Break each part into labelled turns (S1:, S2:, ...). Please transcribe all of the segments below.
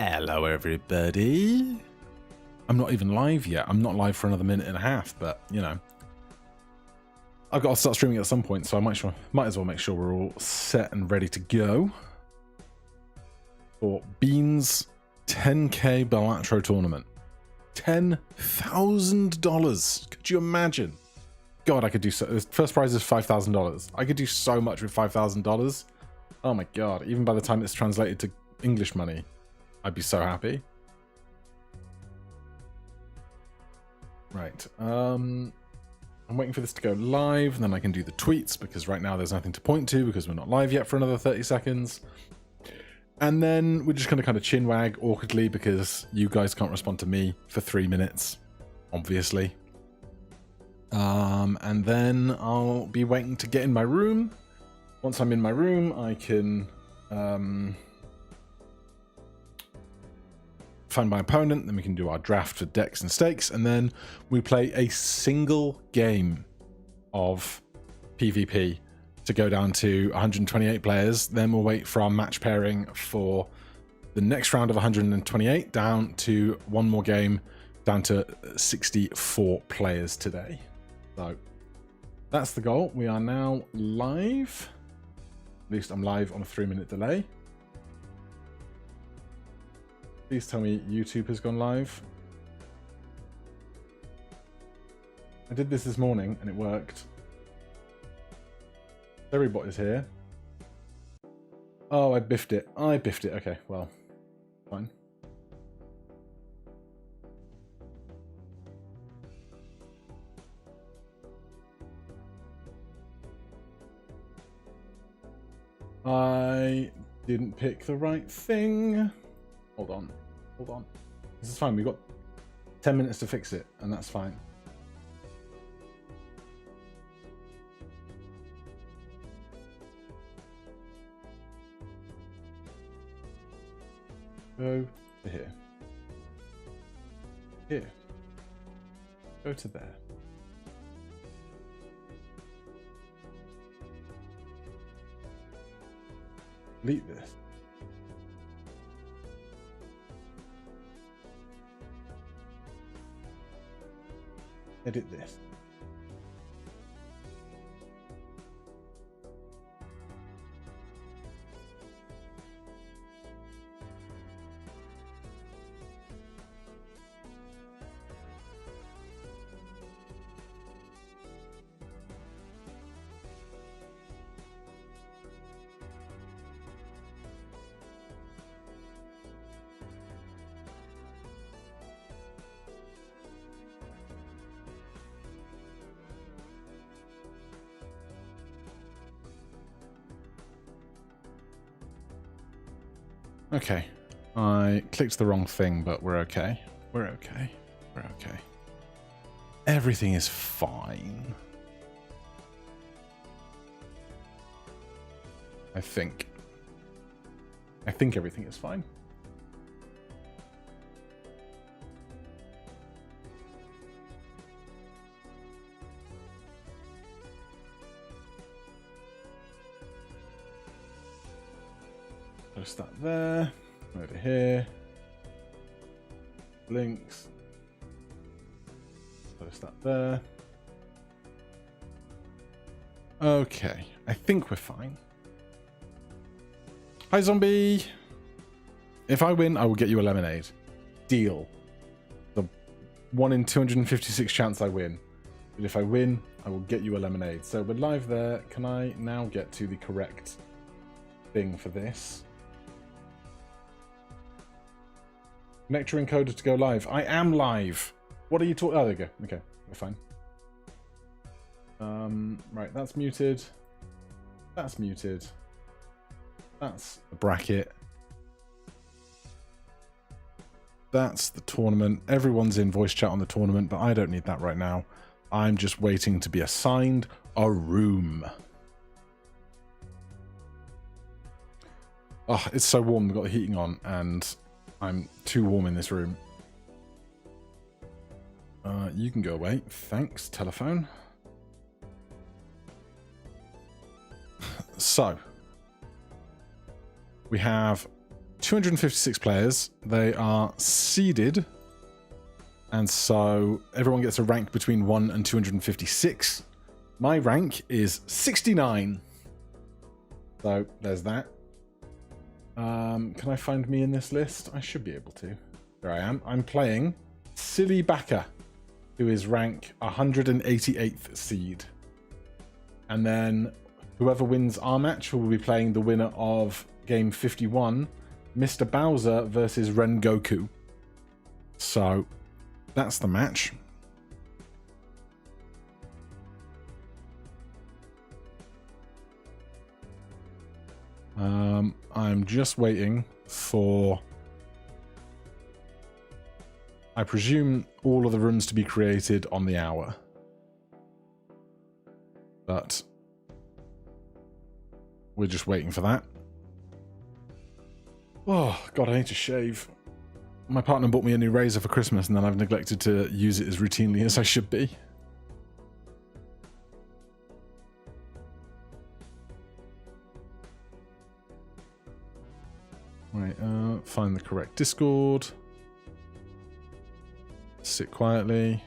S1: Hello everybody. I'm not even live yet. I'm not live for another minute and a half, but you know, I've got to start streaming at some point, so I might as well make sure we're all set and ready to go for Bean's 10k Balatro tournament. $10,000. Could you imagine? God, I could do so. The first prize is $5,000. I could do so much with $5,000. Oh my god! Even by the time it's translated to English money, I'd be so happy. Right. I'm waiting for this to go live, and then I can do the tweets, because right now there's nothing to point to because we're not live yet for another 30 seconds. And then we're just going to kind of chinwag awkwardly because you guys can't respond to me for 3 minutes, obviously. And then I'll be waiting to get in my room. Once I'm in my room, I can find my opponent, then we can do our draft for decks and stakes, and then we play a single game of PvP to go down to 128 players. Then we'll wait for our match pairing for the next round of 128 down to one more game, down to 64 players today. So that's the goal. We are now live. At least I'm live on a 3-minute delay. Please tell me YouTube has gone live. I did this morning and it worked. Everybot is here. Oh, I biffed it. Okay, well, fine. I didn't pick the right thing. Hold on. This is fine. We've got 10 minutes to fix it, and that's fine. Go to here. Here. Go to there. Delete this. Edit this. Okay, I clicked the wrong thing, but we're okay. We're okay. Everything is fine. I think everything is fine. Post that there, over here, links, post that there. Okay, I think we're fine. Hi zombie! If I win, I will get you a lemonade. Deal. The 1 in 256 chance I win. But if I win, I will get you a lemonade. So we're live there. Can I now get to the correct thing for this? Nectar encoder to go live. I am live. What are you talking? Oh, there you go. Okay, we're fine. Right, that's muted. That's muted. That's the bracket. That's the tournament. Everyone's in voice chat on the tournament, but I don't need that right now. I'm just waiting to be assigned a room. Oh, it's so warm. We've got the heating on, and I'm too warm in this room. You can go away. Thanks, telephone. So, we have 256 players. They are seeded. And so everyone gets a rank between 1 and 256. My rank is 69. So there's that. Can I find me in this list? I should be able to. There I am. I'm playing Silly Baka, who is rank 188th seed. And then whoever wins our match will be playing the winner of game 51, Mr. Bowser versus Rengoku. So that's the match. I'm just waiting for, I presume, all of the rooms to be created on the hour. But we're just waiting for that. Oh, God, I need to shave. My partner bought me a new razor for Christmas, and then I've neglected to use it as routinely as I should be. Right, find the correct Discord. Sit quietly.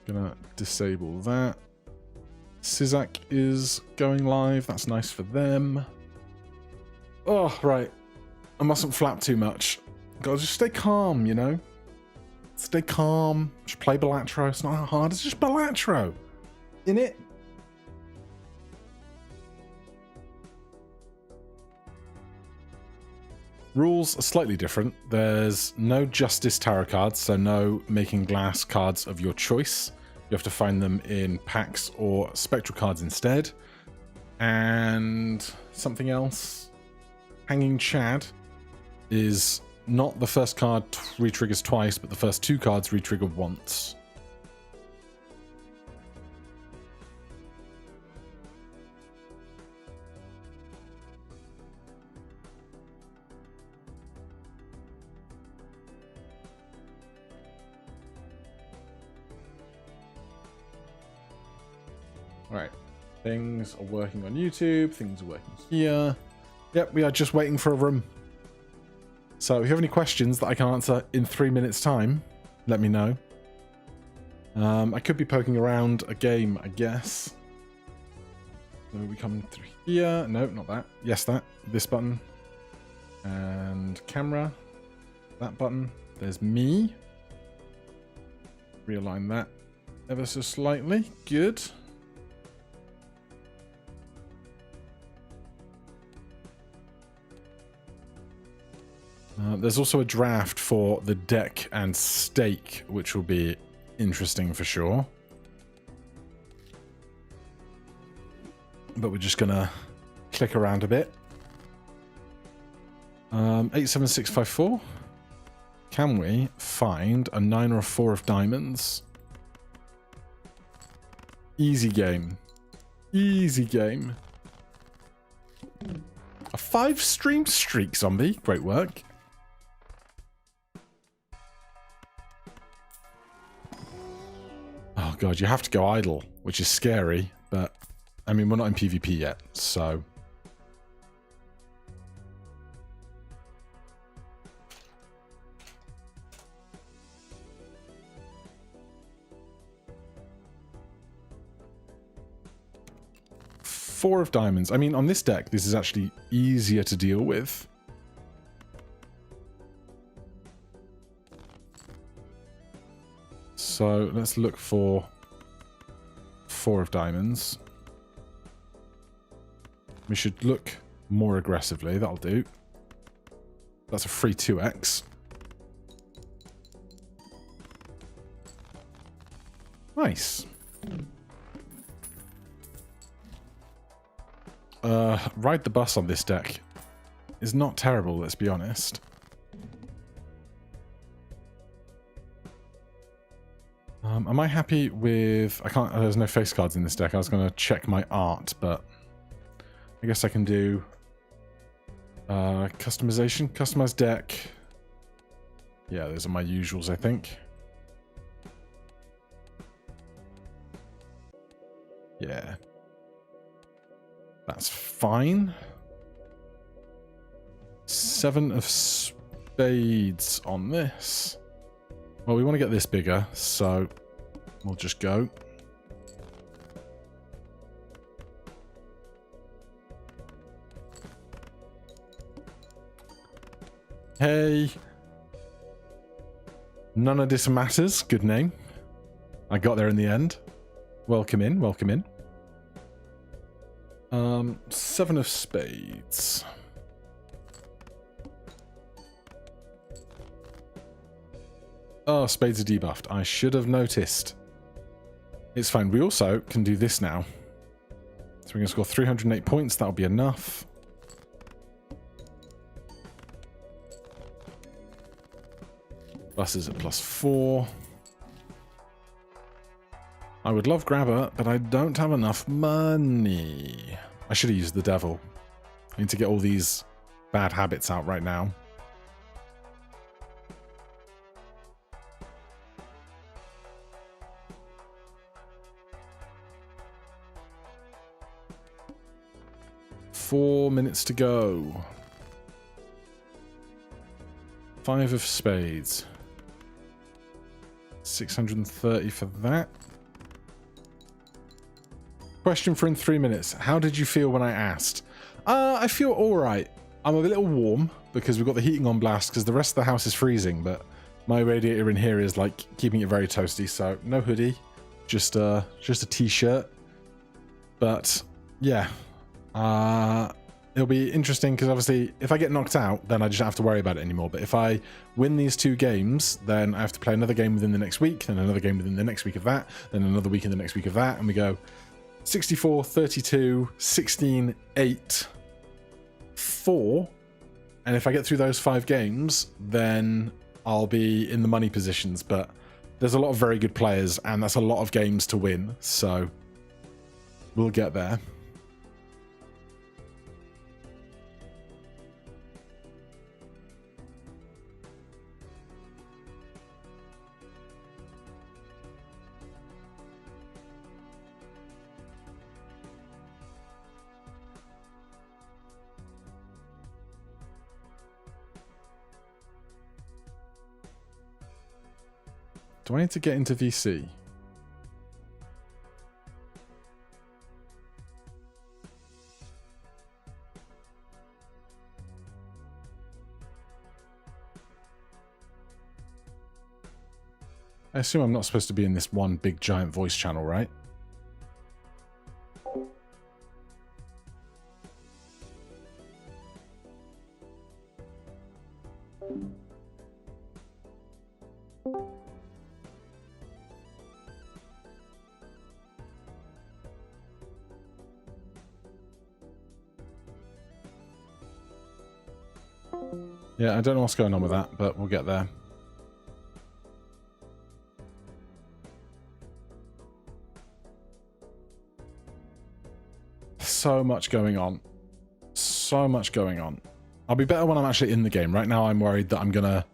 S1: Gonna disable that. Sizak is going live. That's nice for them. Oh, right. I mustn't flap too much. Gotta just stay calm, you know? Stay calm. Just play Balatro. It's not that hard. It's just Balatro. In it. Rules are slightly different. There's no Justice tarot cards, so no making glass cards of your choice. You have to find them in packs or spectral cards instead. And something else. Hanging Chad is not the first card re-triggers twice, but the first 2 cards re-trigger once. Right, things are working on YouTube, things are working here. Yep, we are just waiting for a room. So if you have any questions that I can answer in 3 minutes time, let me know. I could be poking around a game, I guess. So we come through here. No, not that. Yes, that. This button. And camera. That button. There's me. Realign that ever so slightly. Good. There's also a draft for the deck and stake, which will be interesting for sure. But we're just gonna click around a bit. 87654. Can we find a 9 or a 4 of diamonds? Easy game. Easy game. A 5 stream streak, zombie. Great work. Oh god, you have to go idle, which is scary, but I mean, we're not in PvP yet, so. Four of diamonds. I mean, on this deck, this is actually easier to deal with. So let's look for 4 of diamonds. We should look more aggressively. That'll do. That's a free 2x. Nice. Ride the bus on this deck is not terrible, let's be honest. Am I happy with... I can't... there's no face cards in this deck. I was going to check my art, but I guess I can do customization. Customize deck. Yeah, those are my usuals, I think. Yeah. fine. 7 of spades on this. Well, we want to get this bigger, so we'll just go. Hey. None of this matters. Good name. I got there in the end. Welcome in, welcome in. 7 of spades. Oh, spades are debuffed. I should have noticed. It's fine. We also can do this now. So we're going to score 308 points. That'll be enough. Buses at +4. I would love grabber, but I don't have enough money. I should have used the devil. I need to get all these bad habits out right now. Four minutes to go. 5 of spades. 630 for that. Question for in 3 minutes. How did you feel when I asked? I feel alright. I'm a little warm because we've got the heating on blast because the rest of the house is freezing, but my radiator in here is like keeping it very toasty, so no hoodie. Just a t-shirt. But yeah. It'll be interesting because obviously if I get knocked out, then I just don't have to worry about it anymore. But if I win these 2 games, then I have to play another game within the next week, then another game within the next week of that, then another week in the next week of that, and we go 64, 32, 16, 8, 4. And if I get through those 5 games, then I'll be in the money positions. But there's a lot of very good players, and that's a lot of games to win. So we'll get there. Do I need to get into VC? I assume I'm not supposed to be in this one big giant voice channel, right? Yeah, I don't know what's going on with that, but we'll get there. So much going on. So much going on. I'll be better when I'm actually in the game. Right now I'm worried that I'm going to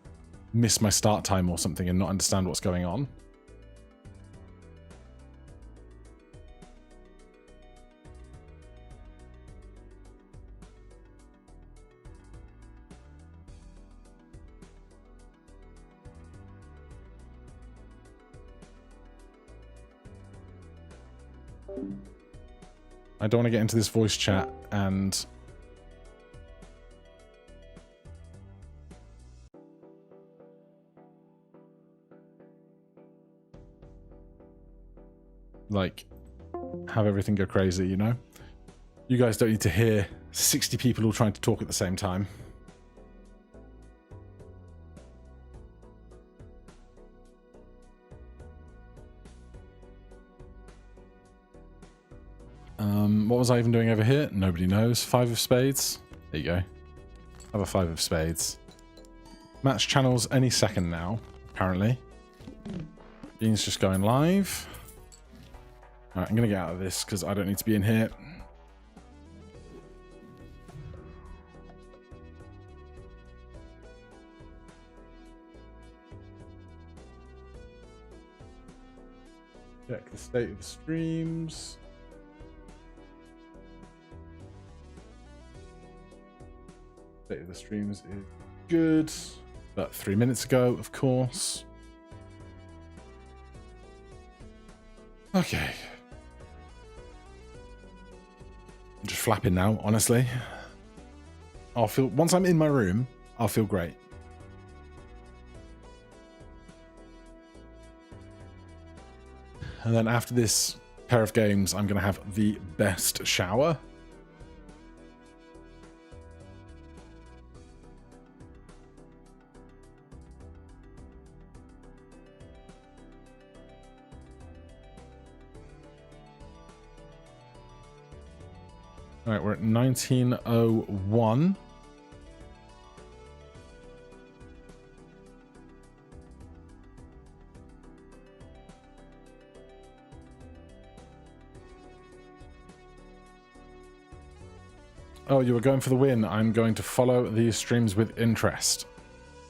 S1: miss my start time or something and not understand what's going on. I don't want to get into this voice chat and like have everything go crazy, you know? You guys don't need to hear 60 people all trying to talk at the same time. What was I even doing over here? Nobody knows. 5 of spades. There you go. Have a 5 of spades. Match channels any second now, apparently. Bean's just going live. Alright, I'm going to get out of this because I don't need to be in here. Check the state of the streams. State of the streams is good. But 3 minutes ago, of course. Okay. I'm just flapping now, honestly. I'll feel, once I'm in my room, I'll feel great. And then after this pair of games, I'm going to have the best shower. All right, we're at 1901. Oh, you were going for the win. I'm going to follow these streams with interest.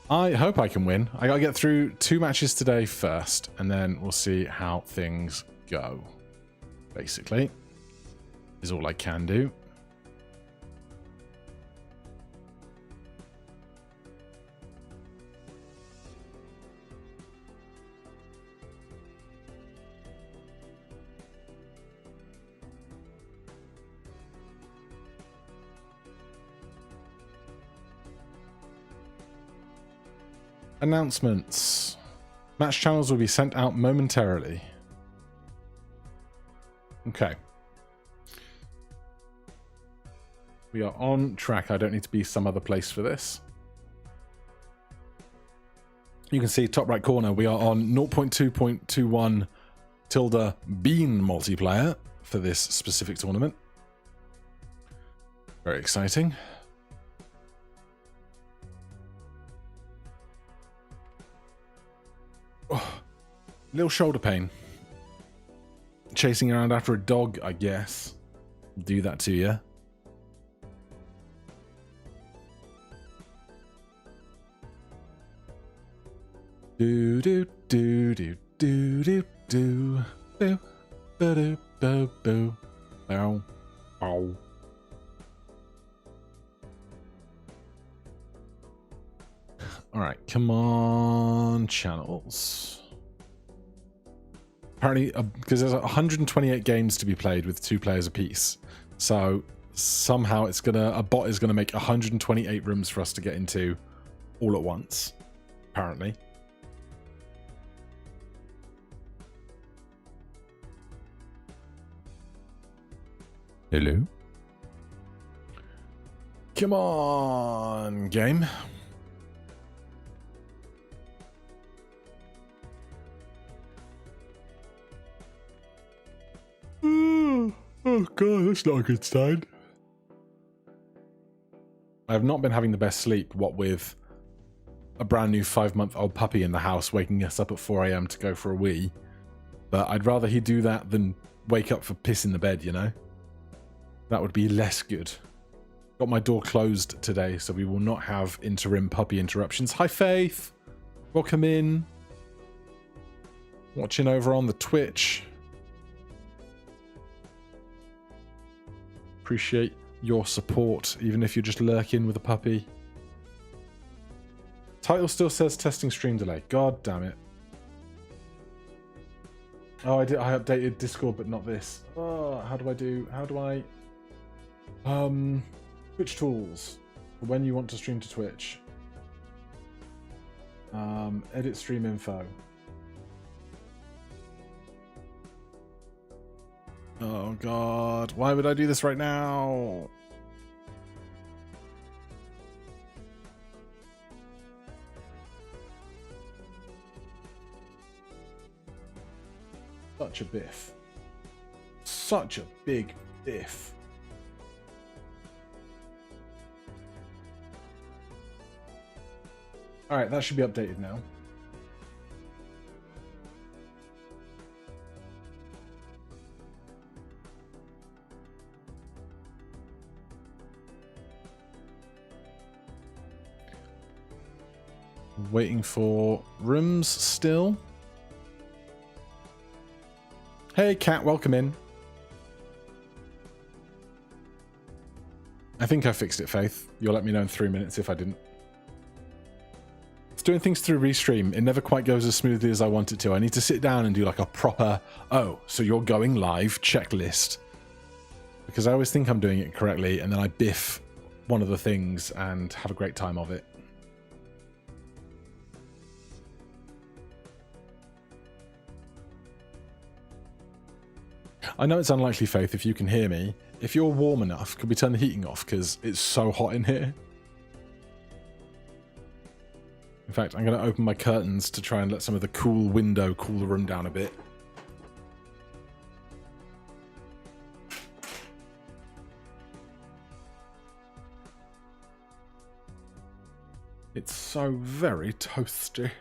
S1: I hope I can win. I gotta get through 2 matches today first, and then we'll see how things go. Basically, is all I can do. Announcements. Match channels will be sent out momentarily. Okay. We are on track. I don't need to be some other place for this. You can see top right corner, we are on 0.2.21 tilde bean multiplayer for this specific tournament. Very exciting. Oh, little shoulder pain. Chasing around after a dog, I guess. Do that to you. Do do do do do do do boo boo boo boo bow bow. All right, come on, channels. Apparently, because there's 128 games to be played with 2 players apiece, so somehow it's gonna a bot is gonna make 128 rooms for us to get into all at once. Apparently. Hello. Come on, game. Oh god, that's not a good sign. I have not been having the best sleep, what with a brand new 5-month-old puppy in the house waking us up at 4 AM to go for a wee. But I'd rather he do that than wake up for piss in the bed, you know? That would be less good. Got my door closed today, so we will not have interim puppy interruptions. Hi Faith! Welcome in. Watching over on the Twitch. Appreciate your support, even if you're just lurking with a puppy. Title still says testing stream delay. God damn it. Oh, I updated Discord, but not this. Oh, how do I Twitch tools. When you want to stream to Twitch. Edit stream info. Oh god, why would I do this right now? Such a biff. Such a big biff. Alright, that should be updated now. Waiting for rooms still. Hey Kat, welcome in. I think I fixed it, Faith. You'll let me know in 3 minutes if I didn't. It's doing things through Restream. It never quite goes as smoothly as I want it to. I need to sit down and do like a proper, oh, so you're going live checklist. Because I always think I'm doing it correctly, and then I biff one of the things and have a great time of it. I know it's unlikely, Faith, if you can hear me. If you're warm enough, could we turn the heating off? Because it's so hot in here. In fact, I'm going to open my curtains to try and let some of the cool window cool the room down a bit. It's so very toasty.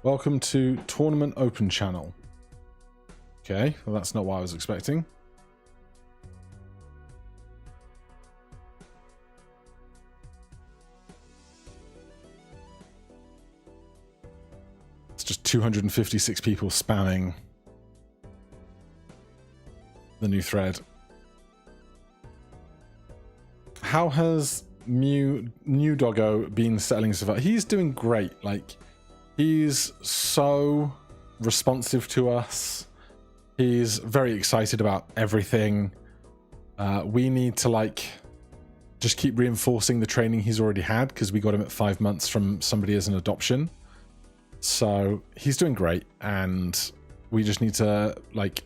S1: Welcome to Tournament Open Channel. Okay, well that's not what I was expecting. It's just 256 people spamming the new thread. How has New Doggo been settling so far? He's doing great. Like, he's so responsive to us. He's very excited about everything. We need to like just keep reinforcing the training he's already had, because we got him at 5 months from somebody as an adoption. So he's doing great, and we just need to like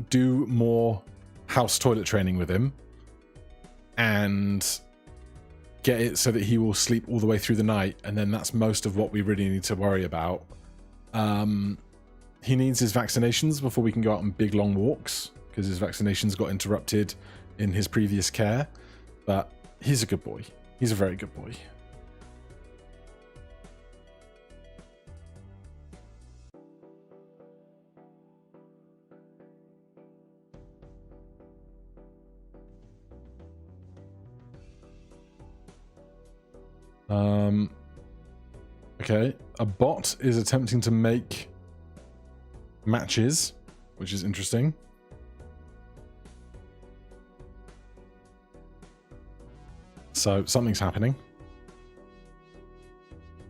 S1: do more house toilet training with him and get it so that he will sleep all the way through the night, and then that's most of what we really need to worry about. He needs his vaccinations before we can go out on big long walks, because his vaccinations got interrupted in his previous care, but he's a good boy. He's a very good boy. Okay, a bot is attempting to make matches, which is interesting. So something's happening.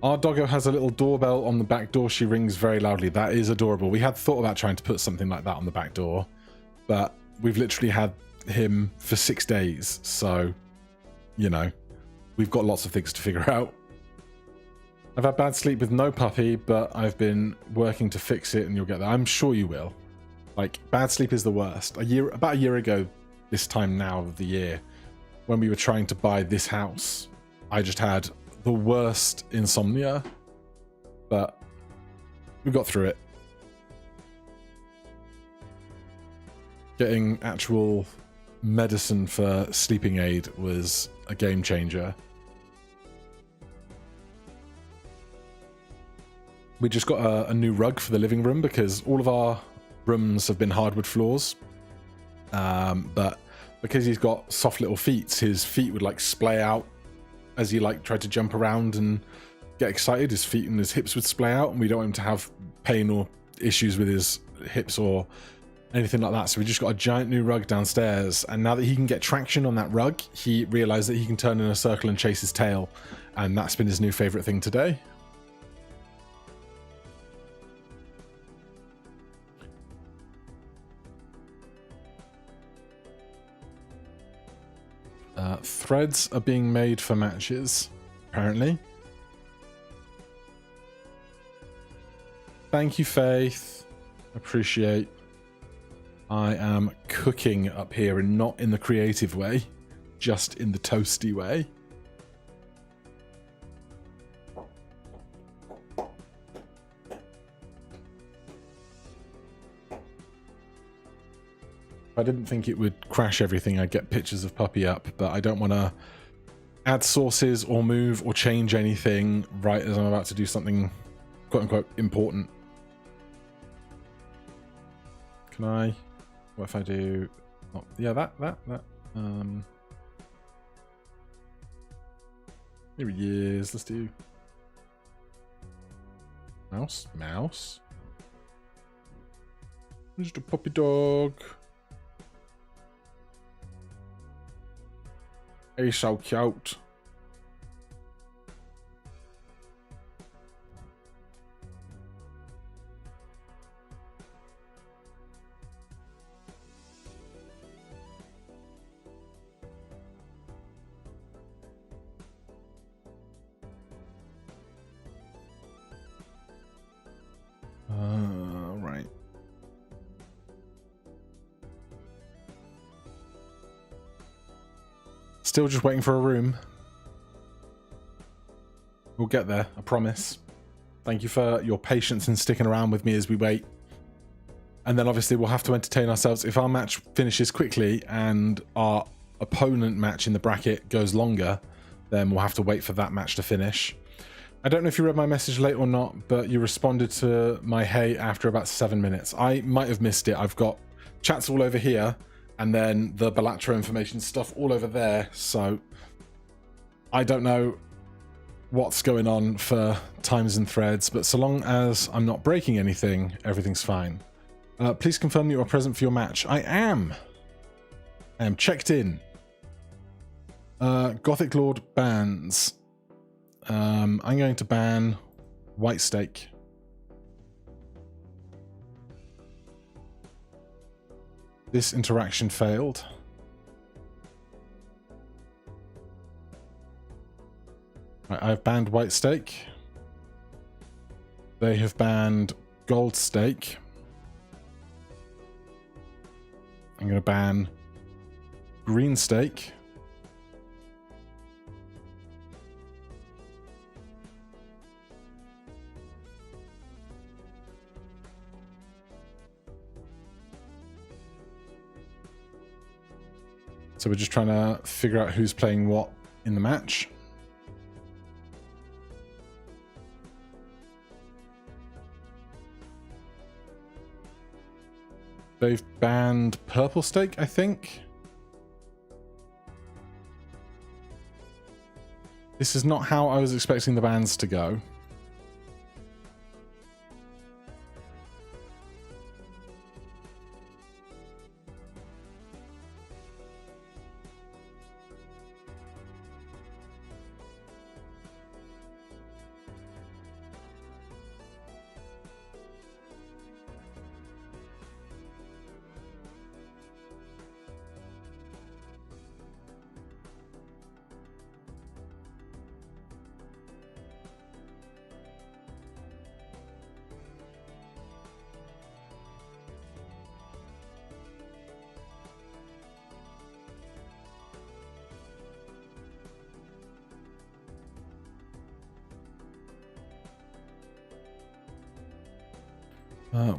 S1: Our doggo has a little doorbell on the back door. She rings very loudly. That is adorable. We had thought about trying to put something like that on the back door, but we've literally had him for 6 days. So, you know, we've got lots of things to figure out. I've had bad sleep with no puppy, but I've been working to fix it, and you'll get there. I'm sure you will. Like, bad sleep is the worst. About a year ago, this time now of the year, when we were trying to buy this house, I just had the worst insomnia, but we got through it. Getting actual medicine for sleeping aid was a game changer. We just got a new rug for the living room, because all of our rooms have been hardwood floors. But because he's got soft little feet, his feet would like splay out as he like tried to jump around and get excited. His feet and his hips would splay out, and we don't want him to have pain or issues with his hips or anything like that. So we just got a giant new rug downstairs, and now that he can get traction on that rug, he realized that he can turn in a circle and chase his tail, and that's been his new favorite thing today. Threads are being made for matches, apparently. Thank you, Faith. Appreciate. I am cooking up here, and not in the creative way, just in the toasty way. I didn't think it would crash everything. I'd get pictures of Puppy up, but I don't want to add sources or move or change anything right as I'm about to do something quote-unquote important. Can I? What if I do? Oh, yeah, that. Here he is. Let's do mouse. Mouse. Just a puppy dog. He's so cute. Right. Still just waiting for a room. We'll get there, I promise. Thank you for your patience and sticking around with me as we wait. And then obviously we'll have to entertain ourselves. If our match finishes quickly and our opponent match in the bracket goes longer, then we'll have to wait for that match to finish. I don't know if you read my message late or not, but you responded to my hey after about 7 minutes. I might have missed it. I've got chats all over here and then the Balatro information stuff all over there. So I don't know what's going on for times and threads, but so long as I'm not breaking anything, everything's fine. Please confirm you are present for your match. I am. I am checked in. Gothic Lord bans. I'm going to ban White Steak. This interaction failed. Right, I've banned White Steak. They have banned Gold Steak. I'm going to ban Green Steak. So we're just trying to figure out who's playing what in the match. They've banned Purple Steak, I think. This is not how I was expecting the bans to go.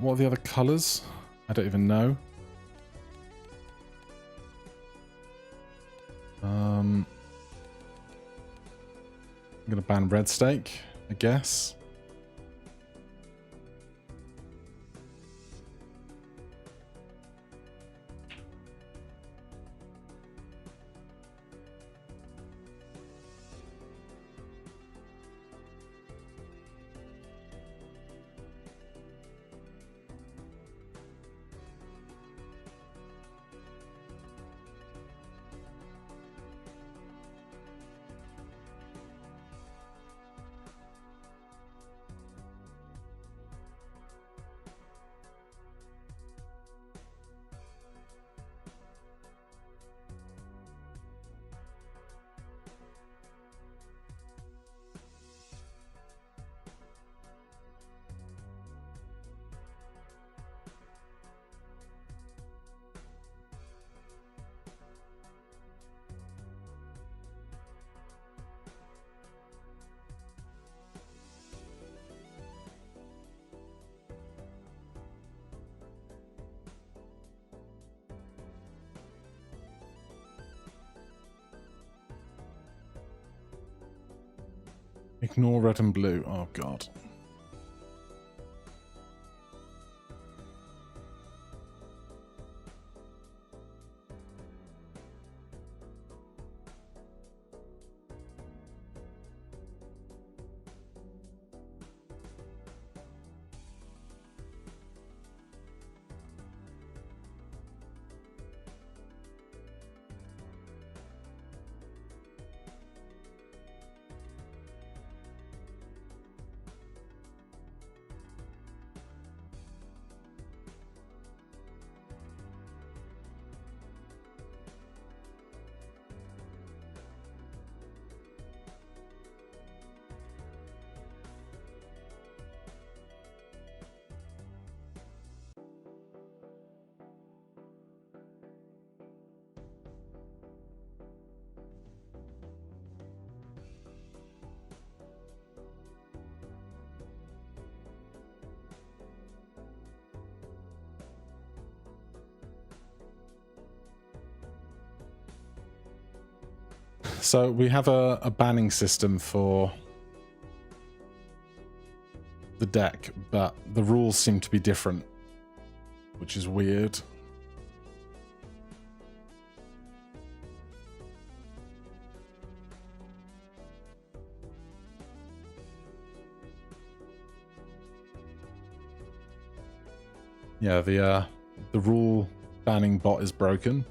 S1: What are the other colours? I don't even know. I'm going to ban Red Steak, I guess. Ignore red and blue. Oh, God. So we have a banning system for the deck, but the rules seem to be different, which is weird. Yeah, the rule banning bot is broken.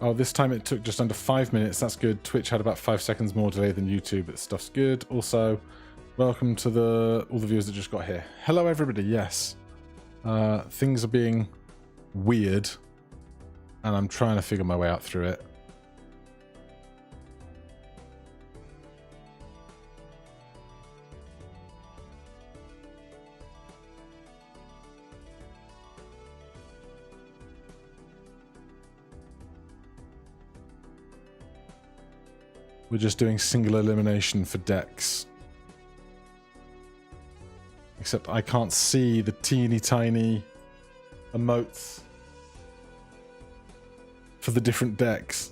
S1: Oh, this time it took just under 5 minutes. That's good. Twitch had about 5 seconds more delay than YouTube, but stuff's good. Also, welcome to all the viewers that just got here. Hello, everybody. Yes. Things are being weird, and I'm trying to figure my way out through it. We're just doing single elimination for decks. Except I can't see the teeny tiny emotes for the different decks.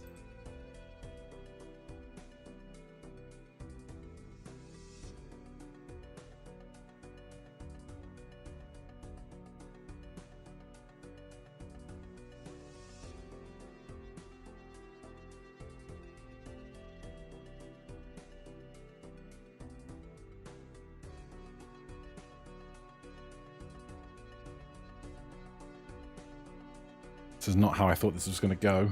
S1: This is not how I thought this was going to go.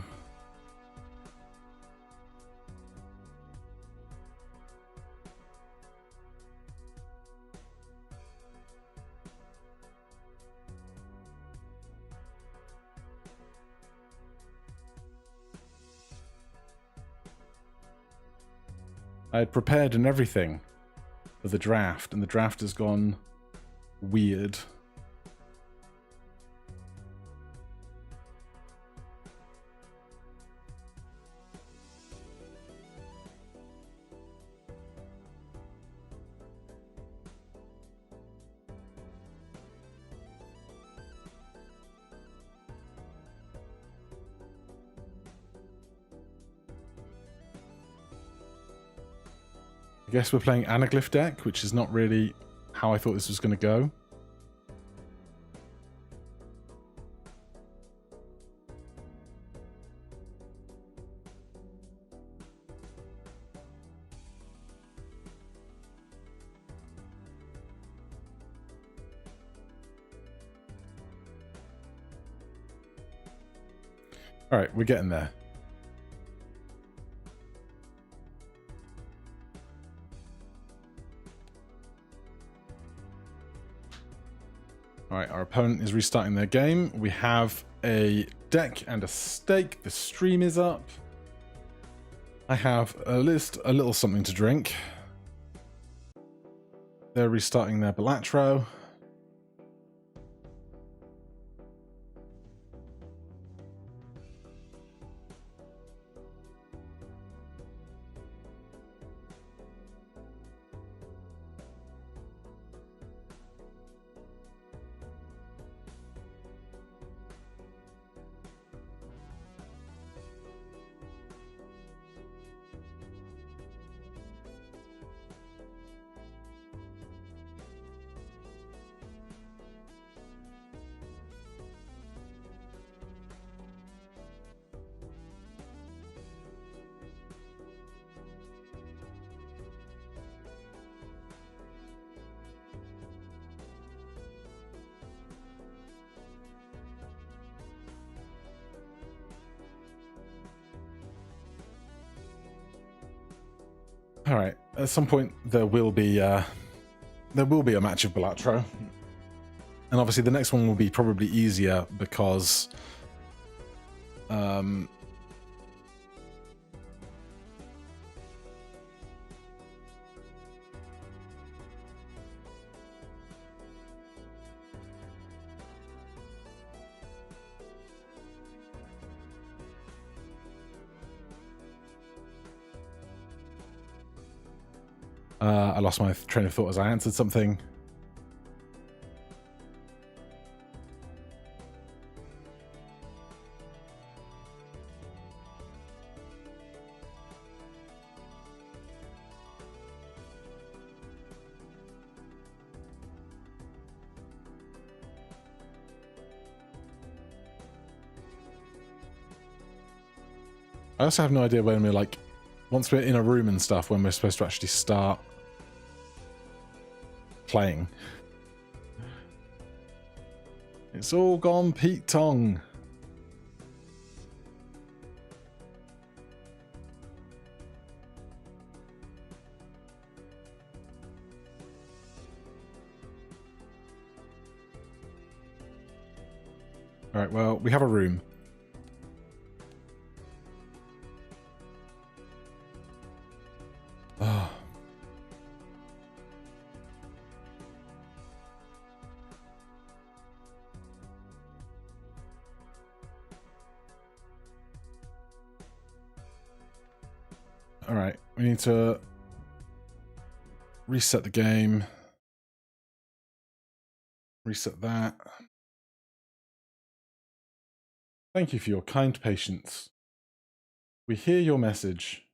S1: I had prepared and everything for the draft, and the draft has gone weird. I guess we're playing Anaglyph deck, which is not really how I thought this was going to go. All right, we're getting there. All right, our opponent is restarting their game. We have a deck and a stake. The stream is up. I have a little something to drink. They're restarting their Balatro. All right. At some point, there will be a match of Balatro, and obviously the next one will be probably easier because I lost my train of thought as I answered something. I also have no idea when we're like, once we're in a room and stuff, when we're supposed to actually start playing. It's all gone Pete Tong. Alright, well, we have a room. Oh. Alright, we need to reset the game. Reset that. Thank you for your kind patience. We hear your message.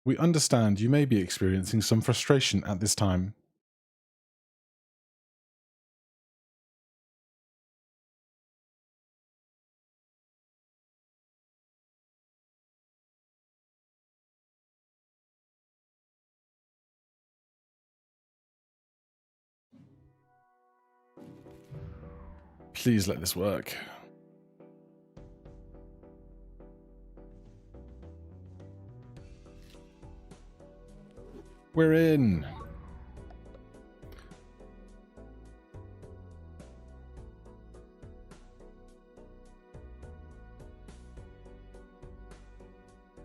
S1: We understand you may be experiencing some frustration at this time. Please let this work. We're in.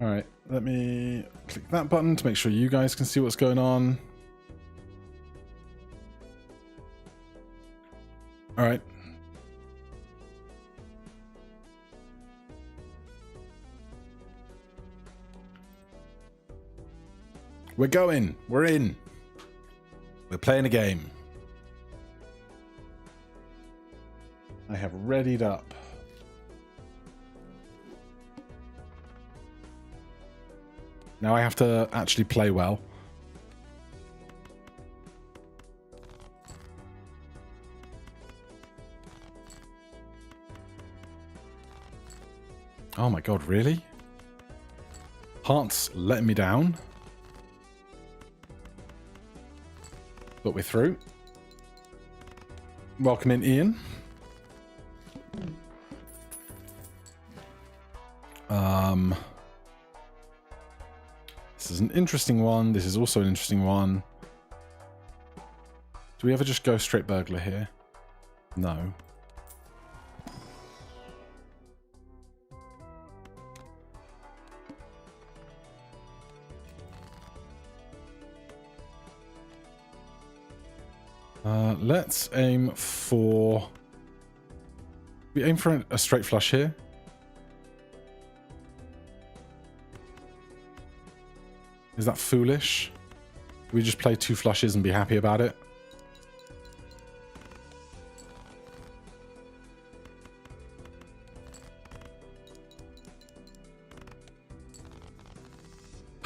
S1: Alright, let me click that button to make sure you guys can see what's going on. Alright. We're going. We're in. We're playing a game. I have readied up. Now I have to actually play well. Oh my god, really? Heart's letting me down. But we're through. Welcome in, Ian. This is an interesting one. This is also an interesting one. Do we ever just go straight burglar here? No. Let's aim for... We aim for a straight flush here. Is that foolish? Do we just play 2 flushes and be happy about it?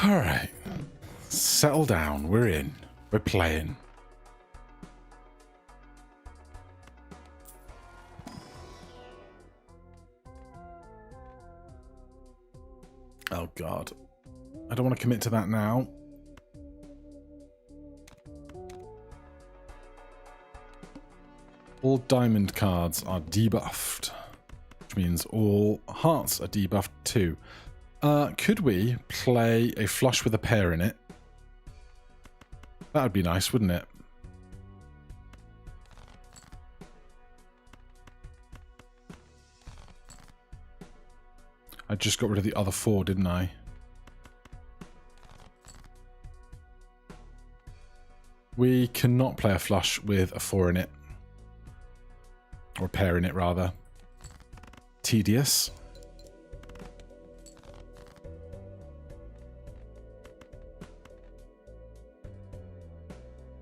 S1: Alright. Settle down. We're in. We're playing. Oh god. I don't want to commit to that now. All diamond cards are debuffed, which means all hearts are debuffed too. Could we play a flush with a pair in it? That would be nice, wouldn't it? I just got rid of the other 4, didn't I? We cannot play a flush with a 4 in it. Or repairing it, rather. Tedious.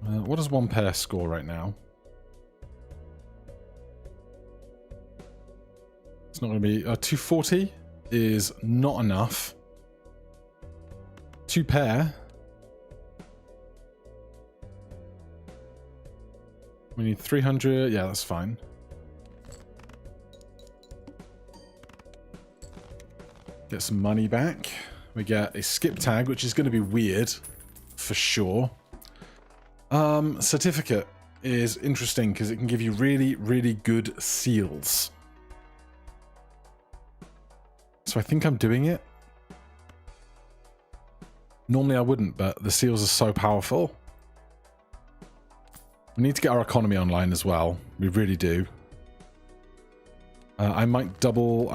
S1: What does one pair score right now? It's not going to be... 240 is not enough. 2 pair. We need 300. Yeah, that's fine. Get some money back. We get a skip tag, which is going to be weird for sure. Certificate is interesting because it can give you really, really good seals. So I think I'm doing it. Normally I wouldn't, but the seals are so powerful. We need to get our economy online as well. We really do. I might double...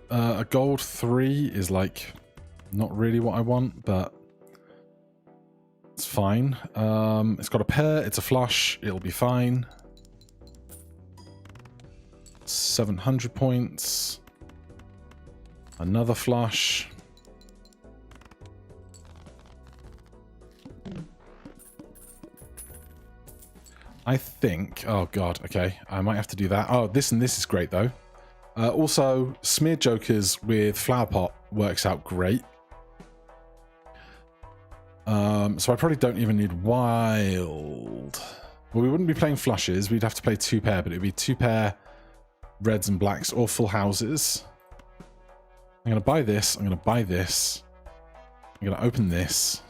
S1: a gold 3 is like not really what I want, but it's fine. It's got a pair, it's a flush, it'll be fine. 700 points. Another flush. I think... Oh god, okay. I might have to do that. Oh, this and this is great though. Also, smeared jokers with flower pot works out great. So I probably don't even need wild. Well, we wouldn't be playing flushes. We'd have to play 2 pair, but it'd be 2 pair reds and blacks or full houses. I'm going to buy this. I'm going to buy this. I'm going to open this.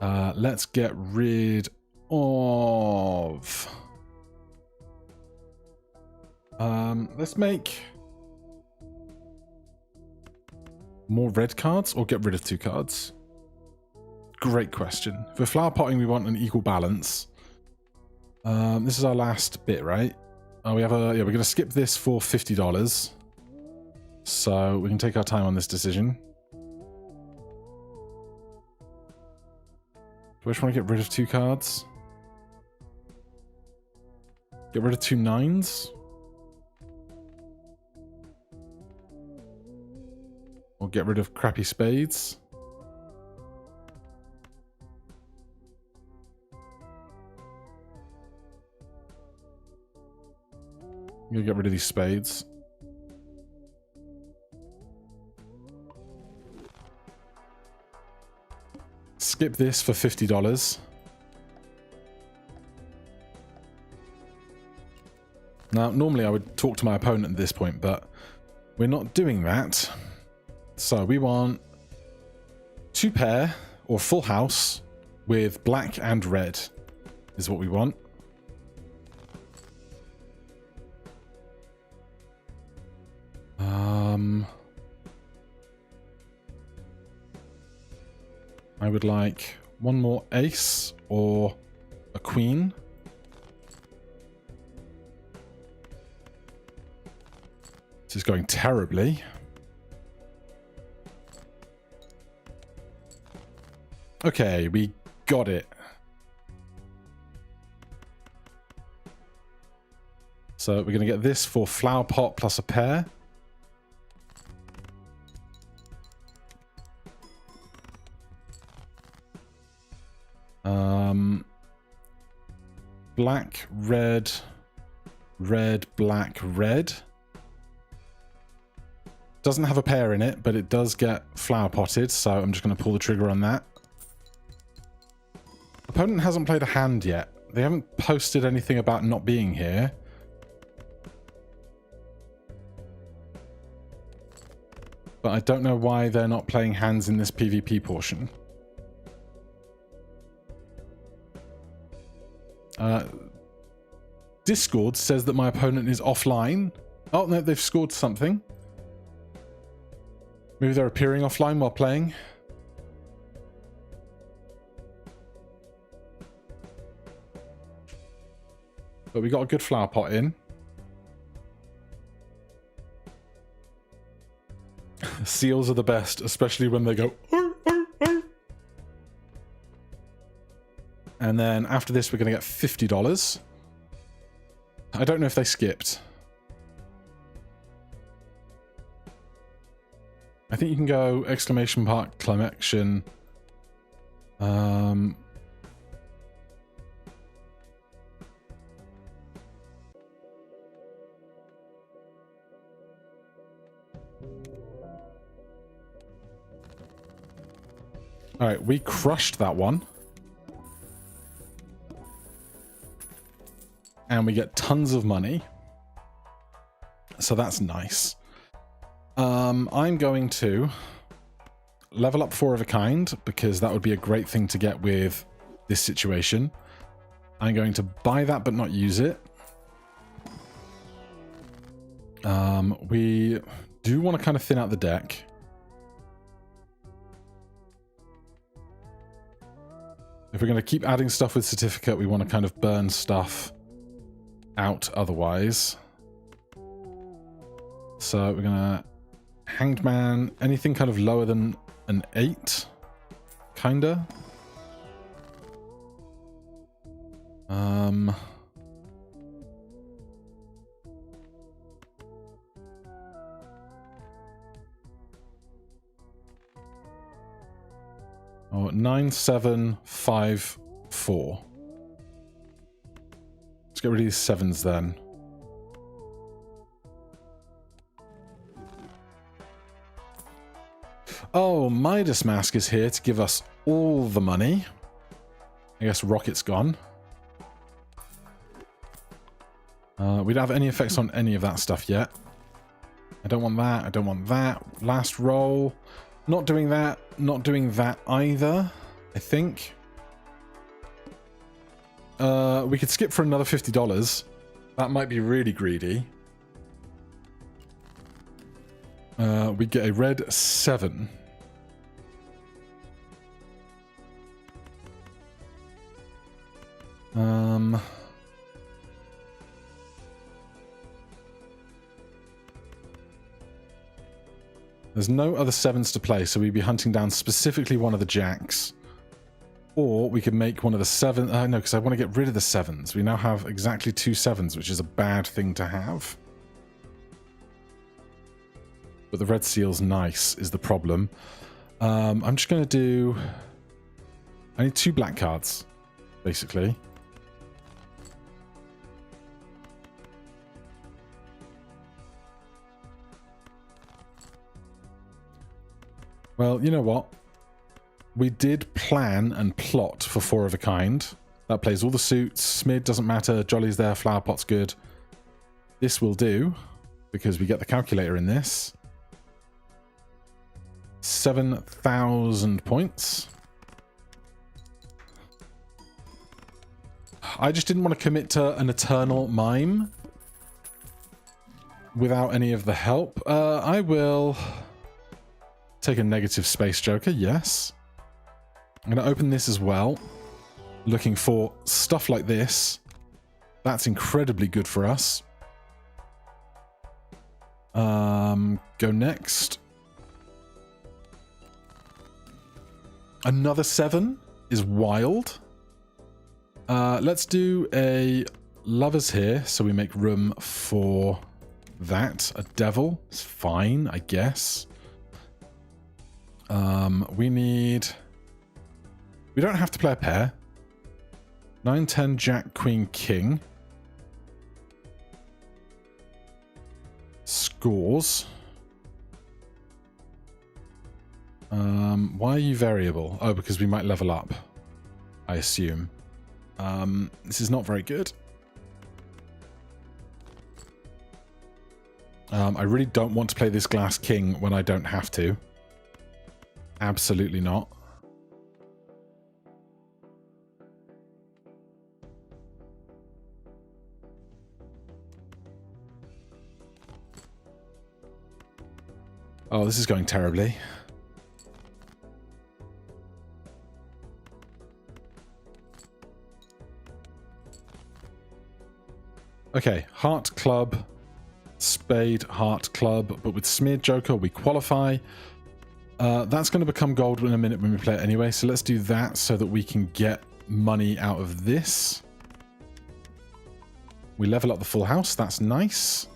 S1: Let's get rid of... let's make more red cards or get rid of 2 cards. Great question. For flower potting, we want an equal balance. This is our last bit, right? Oh, we have a... Yeah, we're going to skip this for $50. So we can take our time on this decision. Do I just want to get rid of 2 cards? Get rid of 2 9s? Or get rid of crappy spades? I'm gonna get rid of these spades. Skip this for $50. Now, normally I would talk to my opponent at this point, but we're not doing that. So we want 2 pair or full house with black and red is what we want. I would like 1 more ace or a queen. This is going terribly. Okay, we got it. So we're going to get this for flower pot plus a pair. Black, red, red, black, red. Doesn't have a pair in it, but it does get flower potted, so I'm just going to pull the trigger on that. Opponent hasn't played a hand yet. They haven't posted anything about not being here. But I don't know why they're not playing hands in this PvP portion. Discord says that my opponent is offline. Oh, no, they've scored something. Maybe they're appearing offline while playing. But we got a good flower pot in. Seals are the best, especially when they go... Arr, arr, arr. And then after this, we're going to get $50. I don't know if they skipped. I think you can go exclamation mark collection. All right, we crushed that one. And we get tons of money. So that's nice. I'm going to level up 4 of a kind, because that would be a great thing to get with this situation. I'm going to buy that but not use it. We do want to kind of thin out the deck. If we're going to keep adding stuff with certificate, we want to kind of burn stuff out otherwise. So we're going to Hanged Man, anything kind of lower than an 8, kinda. Oh, 9, 7, 5, 4. Let's get rid of these 7s then. Oh, Midas Mask is here to give us all the money. I guess Rocket's gone. We don't have any effects on any of that stuff yet. I don't want that. I don't want that. Last roll. Not doing that. Not doing that either, I think. We could skip for another $50. That might be really greedy. We get a red 7. There's no other 7s to play, so we'd be hunting down specifically one of the jacks. Or we could make one of the 7... no, because I want to get rid of the 7s. We now have exactly 2 7s, which is a bad thing to have. But the red seal's nice, is the problem. I'm just going to do... I need 2 black cards, basically. Well, you know what? We did plan and plot for 4 of a kind. That plays all the suits. Smid doesn't matter. Jolly's there. Flower Pot's good. This will do, because we get the calculator in this. 7,000 points. I just didn't want to commit to an eternal mime without any of the help. I will take a negative Space Joker, yes. I'm going to open this as well, looking for stuff like this. That's incredibly good for us. Go next. Another 7 is wild. Let's do a lovers here, so we make room for that. A devil is fine, I guess. We need... We don't have to play a pair. 9, 10, Jack, Queen, King. Scores. Why are you variable? Oh, because we might level up, I assume. This is not very good. I really don't want to play this Glass King when I don't have to. Absolutely not. Oh, this is going terribly. Okay, Heart Club, Spade, Heart Club, but with Smeared Joker we qualify. That's going to become gold in a minute when we play it anyway, so let's do that so that we can get money out of this. We level up the full house. That's nice.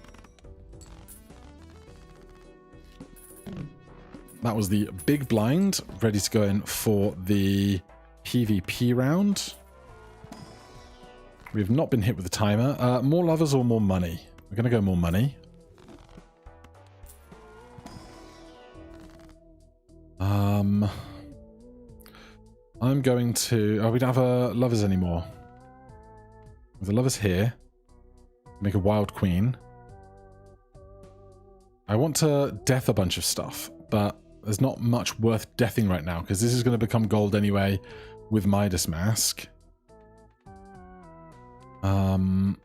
S1: That was the big blind, ready to go in for the PvP round. We have not been hit with the timer. More lovers or more money? We're going to go more money. I'm going to... Oh, we don't have lovers anymore. The lovers here. Make a wild queen. I want to death a bunch of stuff, but there's not much worth deathing right now, because this is going to become gold anyway with Midas Mask. I'm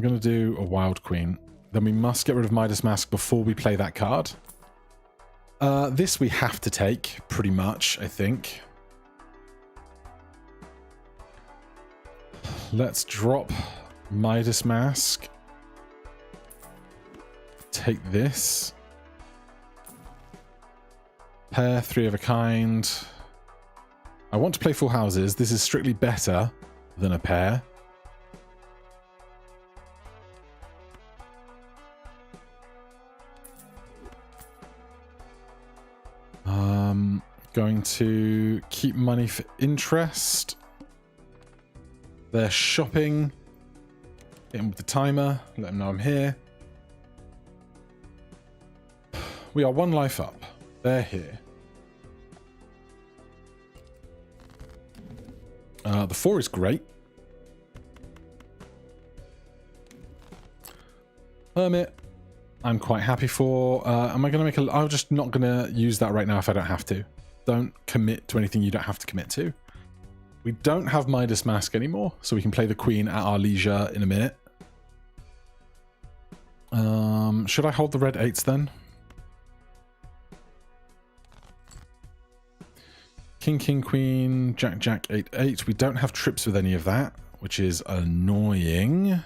S1: going to do a wild queen. Then we must get rid of Midas Mask before we play that card. This we have to take, pretty much, I think. Let's drop Midas Mask. Take this. Pair, 3 of a kind. I want to play full houses. This is strictly better than a pair. Going to keep money for interest. They're shopping. Hit him with the timer. Let them know I'm here. We are 1 life up. They're here. The 4 is great. Hermit. I'm quite happy for. Am I going to make a... I'm just not going to use that right now if I don't have to. Don't commit to anything you don't have to commit to. We don't have Midas Mask anymore, so we can play the Queen at our leisure in a minute. Should I hold the red 8s then? King, King, Queen, Jack, Jack, 8, 8. We don't have trips with any of that, which is annoying.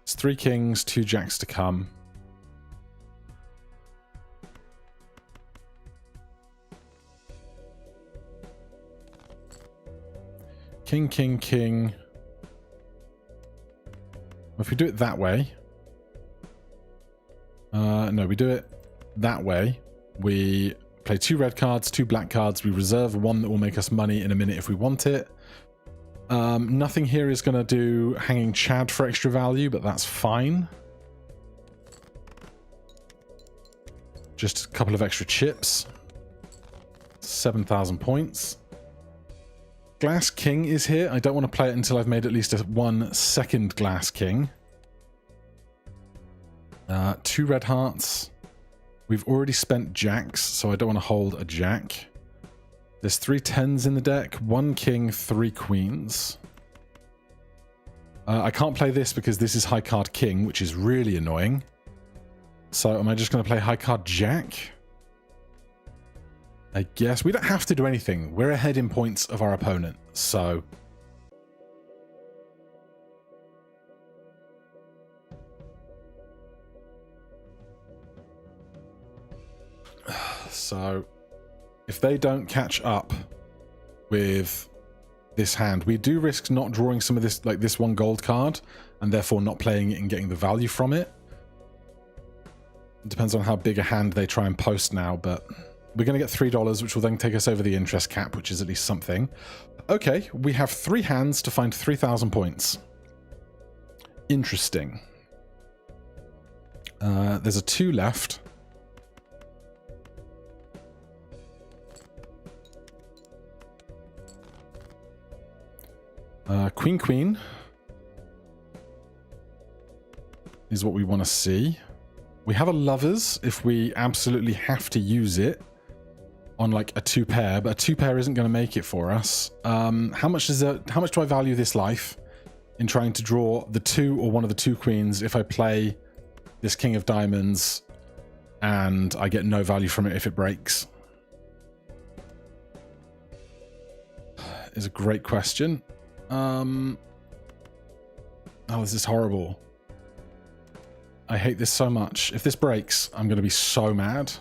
S1: It's 3 kings, 2 jacks to come. King, king, king. If we do it that way... no, we do it that way. We play 2 red cards, 2 black cards. We reserve 1 that will make us money in a minute if we want it. Nothing here is going to do Hanging Chad for extra value, but that's fine. Just a couple of extra chips. 7,000 points. Glass King is here. I don't want to play it until I've made at least 1 second Glass King. 2 red hearts. We've already spent jacks, so I don't want to hold a jack. There's 3 10s in the deck, 1 king, 3 queens. I can't play this because this is high card king, which is really annoying. So am I just going to play high card jack? I guess. We don't have to do anything. We're ahead in points of our opponent, so... So, if they don't catch up with this hand, we do risk not drawing some of this, like this 1 gold card, and therefore not playing it and getting the value from it. It depends on how big a hand they try and post now, but we're going to get $3, which will then take us over the interest cap, which is at least something. Okay, we have 3 hands to find 3,000 points. Interesting. There's a 2 left. Queen, Queen is what we want to see. We have a lovers if we absolutely have to use it on like a 2 pair, but a 2 pair isn't going to make it for us. How much do I value this life in trying to draw the 2 or one of the 2 queens if I play this king of diamonds and I get no value from it if it breaks? Is a great question. Oh, this is horrible. I hate this so much. If this breaks, I'm going to be so mad.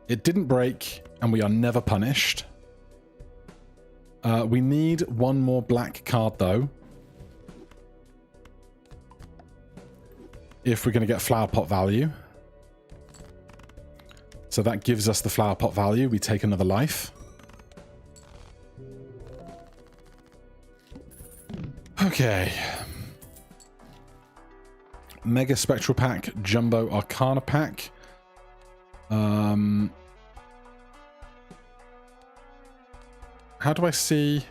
S1: It didn't break. and we are never punished. We need one more black card, though, if we're going to get flower pot value. So that gives us the flower pot value. We take another life. Okay. Mega Spectral Pack, Jumbo Arcana Pack. How do I see...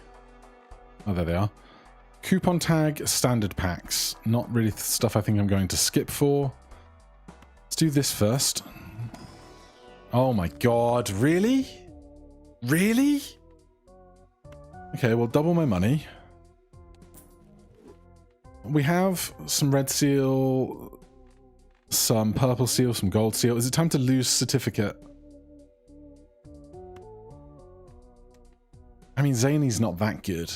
S1: Oh, there they are. Coupon Tag, Standard Packs. Not really stuff I think I'm going to skip for. Let's do this first. Oh my god, really? Really? Okay, well, double my money. We have some red seal, some purple seal, some gold seal. Is it time to lose certificate? I mean, Zany's not that good.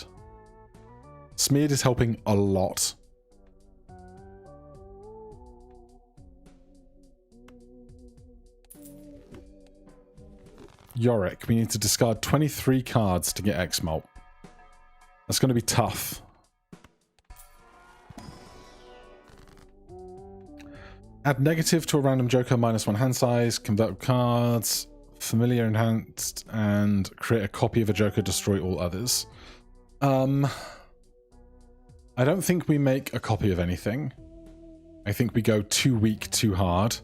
S1: Smeared is helping a lot. Yorick, we need to discard 23 cards to get X-Molt. That's going to be tough. Add negative to a random joker, -1 hand size, convert cards, familiar enhanced, and create a copy of a joker, destroy all others. I don't think we make a copy of anything. I think we go too weak, too hard.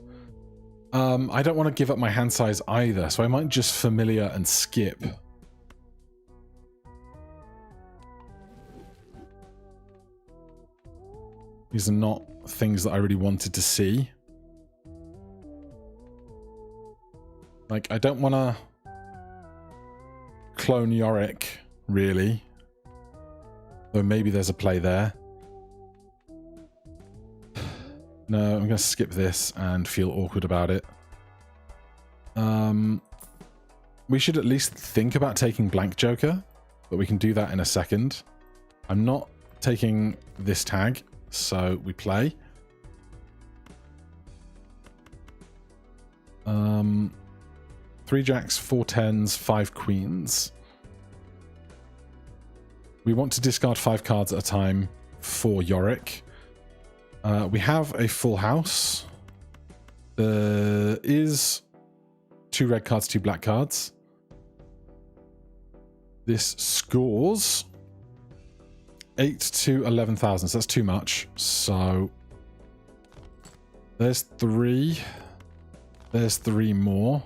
S1: I don't want to give up my hand size either, so I might just familiar and skip. These are not things that I really wanted to see. Like, I don't want to clone Yorick, really. Though maybe there's a play there. No, I'm going to skip this and feel awkward about it. We should at least think about taking blank joker, but we can do that in a second. I'm not taking this tag, so we play. 3 jacks, 4 tens, 5 queens. We want to discard 5 cards at a time for Yorick. We have a full house. There is 2 red cards, 2 black cards. This scores 8 to 11,000, so that's too much. So there's 3. There's 3 more.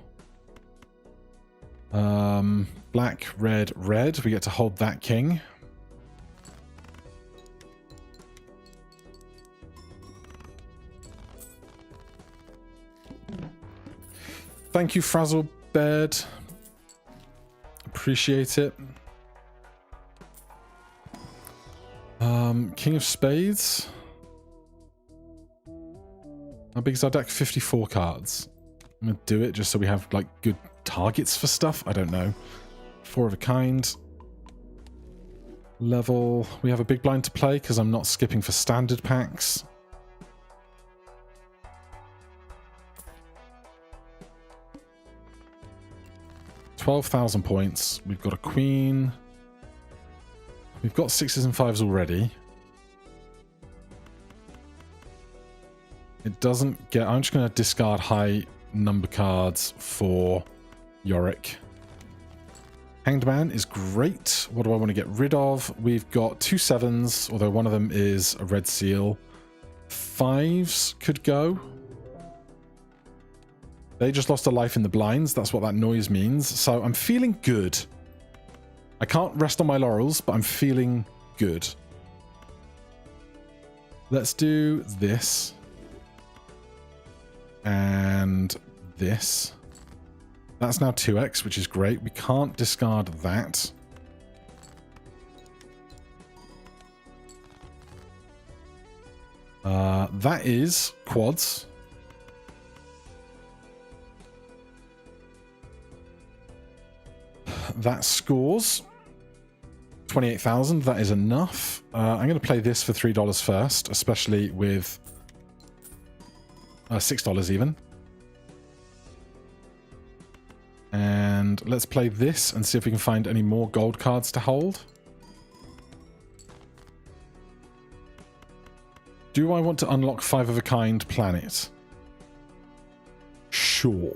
S1: Black, red, red. We get to hold that king. Thank you, Frazzle Baird. Appreciate it. King of Spades. How big is our deck? 54 cards. I'm gonna do it just so we have like good targets for stuff. I don't know. 4 of a kind. Level. We have a big blind to play because I'm not skipping for standard packs. $12,000 points. We've got a queen. We've got 6s and 5s already. It doesn't get... I'm just going to discard high number cards for Yorick. Hanged Man is great. What do I want to get rid of? We've got 2 7s, although one of them is a red seal. 5s could go. They just lost a life in the blinds. That's what that noise means. So I'm feeling good. I can't rest on my laurels, but I'm feeling good. Let's do this. And this. That's now 2x, which is great. We can't discard that. That is quads. That scores 28,000. That is enough. I'm going to play this for $3 first, especially with $6 even. And let's play this and see if we can find any more gold cards to hold. Do I want to unlock 5 of a kind planet? Sure.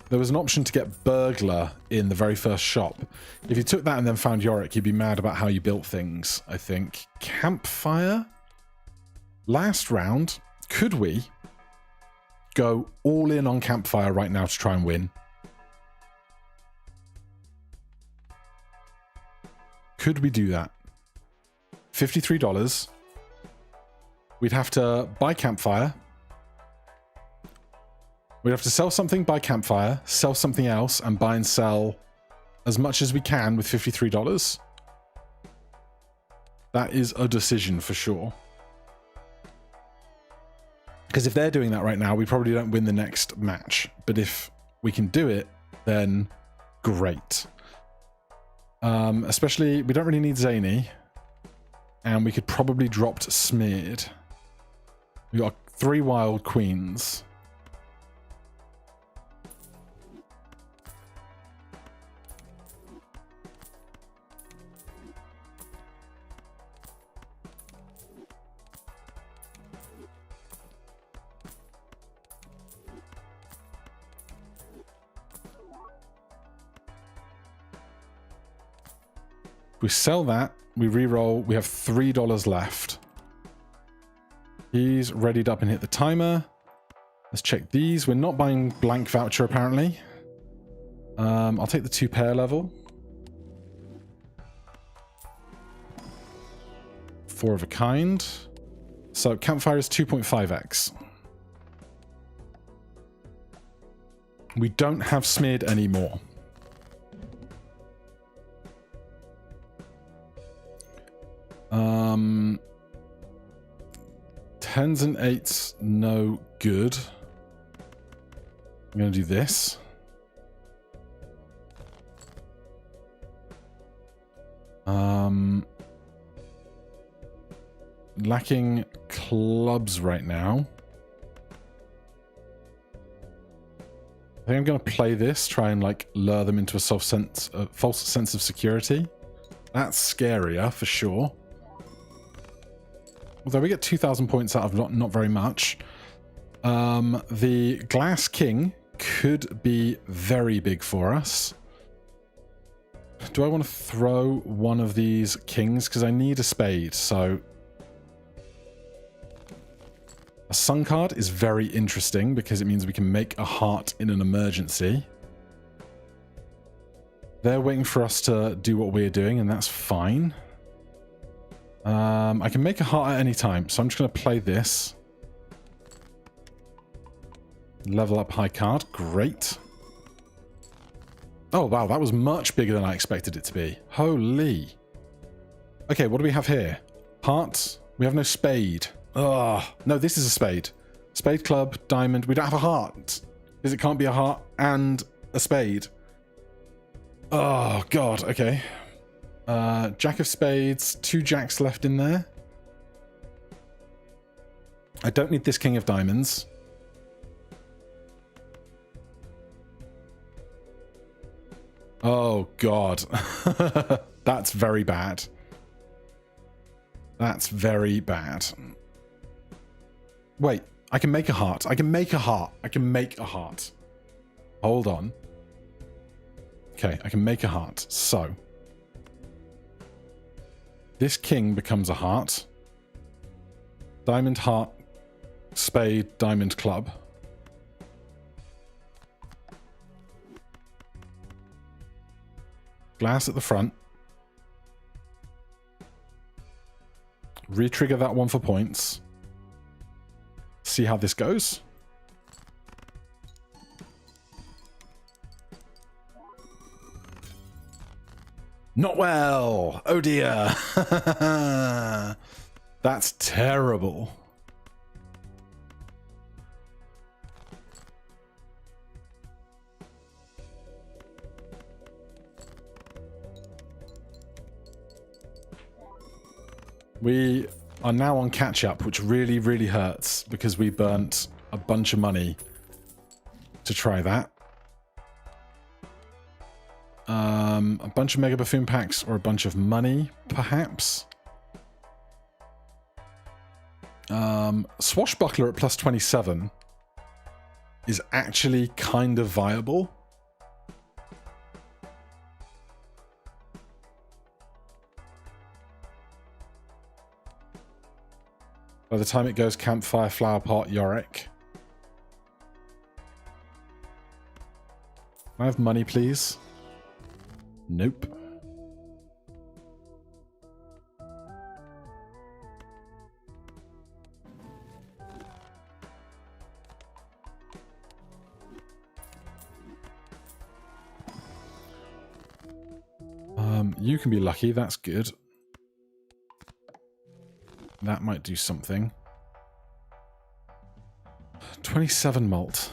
S1: There was an option to get burglar in the very first shop. If you took that and then found Yorick, you'd be mad about how you built things, I think. Campfire? Last round, could we go all in on campfire right now to try and win? Could we do that? $53. We'd have to buy campfire. We'd have to sell something, buy campfire, sell something else, and buy and sell as much as we can with $53. That is a decision for sure. Because if they're doing that right now, we probably don't win the next match. But if we can do it, then great. Especially, we don't really need Zany. And we could probably drop Smeared. We got 3 wild queens. We sell that, we re-roll, we have $3 left. He's readied up and hit the timer. Let's check these. We're not buying blank voucher apparently. I'll take the 2 pair level. 4 of a kind. So campfire is 2.5x. We don't have smeared anymore. Tens and 8s, no good. I'm going to do this. Lacking clubs right now. I think I'm going to play this, try and like lure them into a false sense of security. That's scarier for sure. Although we get 2,000 points out of not very much. The Glass King could be very big for us. Do I want to throw one of these kings? Because I need a spade, so... A sun card is very interesting because it means we can make a heart in an emergency. They're waiting for us to do what we're doing, and that's fine. I can make a heart at any time, so I'm just going to play this. Level up high card. Great. Oh, wow, that was much bigger than I expected it to be. Holy. Okay, what do we have here? Heart. We have no spade. Oh, no, this is a spade. Spade, club, diamond. We don't have a heart. Because it can't be a heart and a spade. Oh, God. Okay. Jack of spades. 2 jacks left in there. I don't need this king of diamonds. Oh, God. That's very bad. That's very bad. Wait, I can make a heart. I can make a heart. I can make a heart. Hold on. Okay, I can make a heart. So. This king becomes a heart. Diamond, heart, spade, diamond, club. Glass at the front. Re-trigger that one for points. See how this goes. Not well. Oh dear. That's terrible. We are now on catch-up, which really, really hurts because we burnt a bunch of money to try that. A bunch of Mega Buffoon packs or a bunch of money, perhaps. Swashbuckler at plus 27 is actually kind of viable. By the time it goes Campfire, Flower Pot, Yorick. Can I have money, please? Nope. You can be lucky, that's good. That might do something. 27 malt.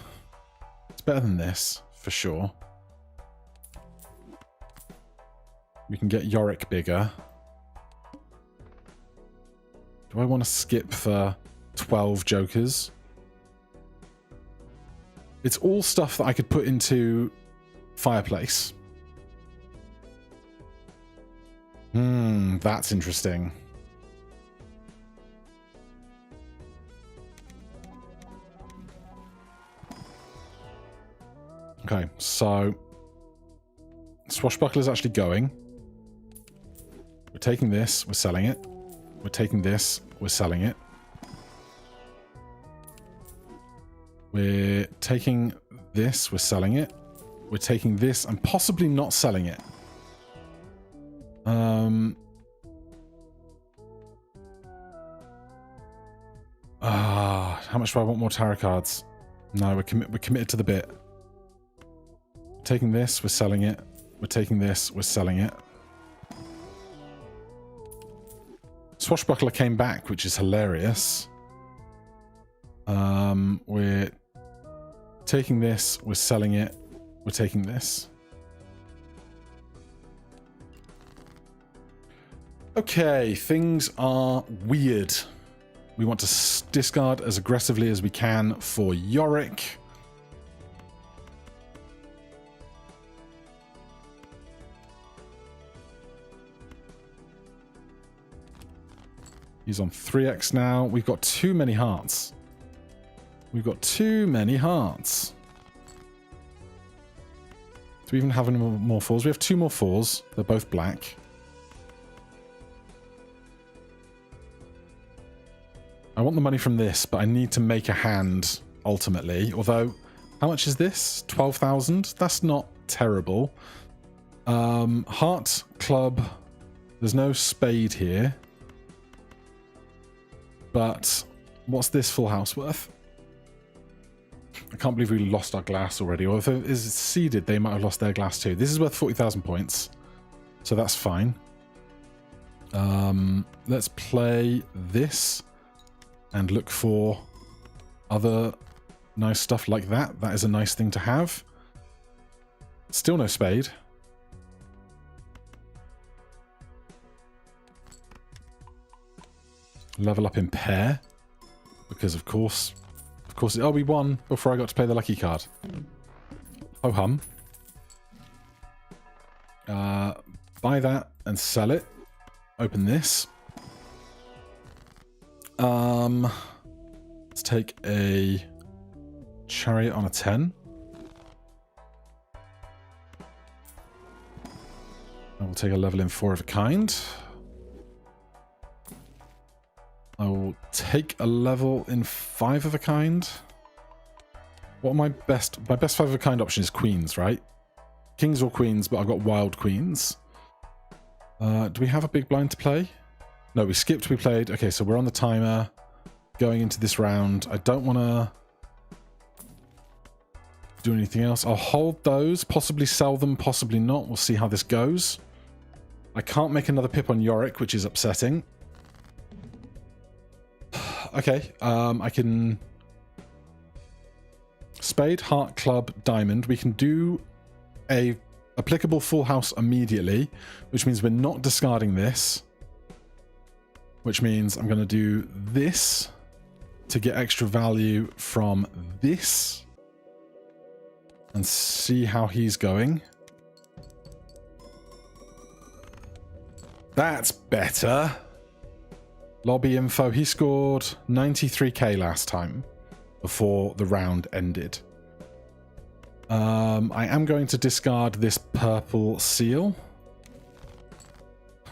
S1: It's better than this, for sure. We can get Yorick bigger. Do I want to skip for 12 jokers? It's all stuff that I could put into Fireplace. That's interesting. Okay, so Swashbuckler is actually going. We're taking this, we're selling it. We're taking this, we're selling it. We're taking this, we're selling it. We're taking this and possibly not selling it. How much do I want more tarot cards? No, we're committed to the bit. We're taking this, we're selling it. We're taking this, we're selling it. Swashbuckler came back, which is hilarious. We're taking this, we're selling it. We're taking this. Okay, things are weird. We want to discard as aggressively as we can for Yorick. He's on 3x now. We've got too many hearts. We've got too many hearts. Do we even have any more fours? We have 2 more fours. They're both black. I want the money from this, but I need to make a hand ultimately. Although, how much is this? 12,000? That's not terrible. Heart, club. There's no spade here. But what's this full house worth? I can't believe we lost our glass already. Or if it is seeded, they might have lost their glass too. This is worth 40,000 points. So that's fine. Let's play this. And look for other nice stuff like that. That is a nice thing to have. Still no spade. Level up in pair. Because of course... oh, we won before I got to play the lucky card. Ho hum. Buy that and sell it. Open this. Let's take a chariot on a 10. I will take a level in 4 of a kind. I will take a level in 5 of a kind. What are my best 5 of a kind option is queens, right? Kings or queens, but I've got wild queens. Do we have a big blind to play? No, we skipped, we played. Okay, so we're on the timer going into this round. I don't want to do anything else. I'll hold those, possibly sell them, possibly not. We'll see how this goes. I can't make another pip on Yorick, which is upsetting. Okay, I can... Spade, heart, club, diamond. We can do a applicable full house immediately, which means we're not discarding this. which means I'm going to do this to get extra value from this and see how he's going. That's better. Lobby info. He scored 93k last time before the round ended. I am going to discard this purple seal.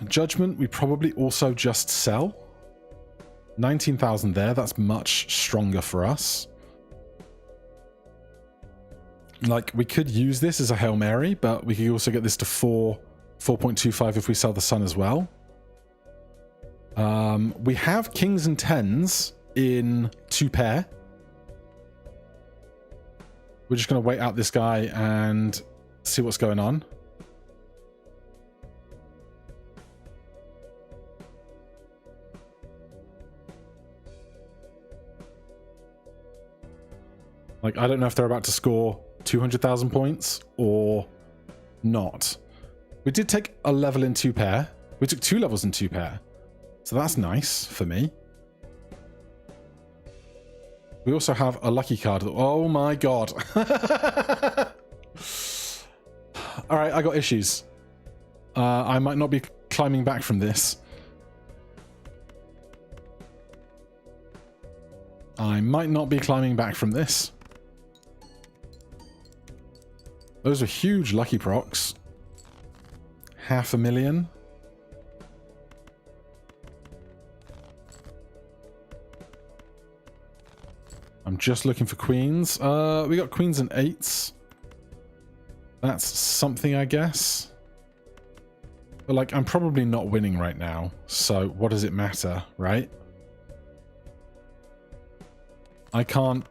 S1: Judgment, we probably also just sell. 19,000 there. That's much stronger for us. Like, we could use this as a Hail Mary, but we could also get this to 4.25 if we sell the sun as well. We have kings and tens in 2 pair. We're just going to wait out this guy and see what's going on. Like, I don't know if they're about to score 200,000 points or not. We did take a level in 2 pair. We took 2 levels in 2 pair. So that's nice for me. We also have a lucky card. Oh my god. Alright, I got issues. I might not be climbing back from this. I might not be climbing back from this. Those are huge lucky procs. 500,000. I'm just looking for queens. We got queens and 8s. That's something, I guess. But, like, I'm probably not winning right now. So, what does it matter, right? I can't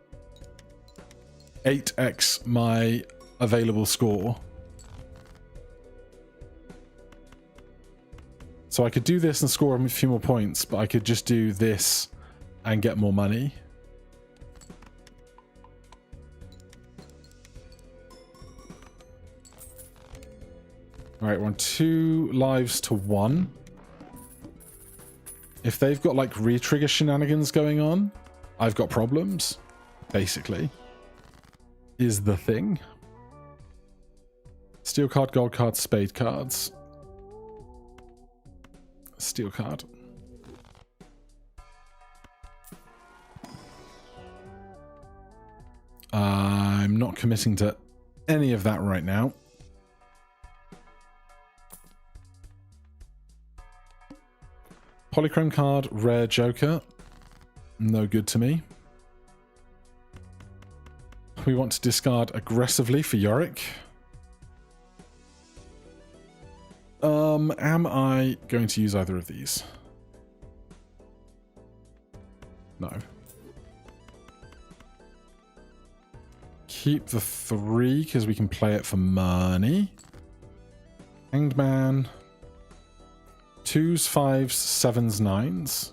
S1: 8x my available score. So I could do this and score a few more points, but I could just do this and get more money. Alright, we're on 2 lives to 1. If they've got, like, re-trigger shenanigans going on, I've got problems, basically, is the thing. Steel card, gold card, spade cards. Steel card. I'm not committing to any of that right now. Polychrome card, rare joker. No good to me. We want to discard aggressively for Yorick. Am I going to use either of these? No. Keep the 3 because we can play it for money. Hanged Man. 2s, 5s, 7s, 9s.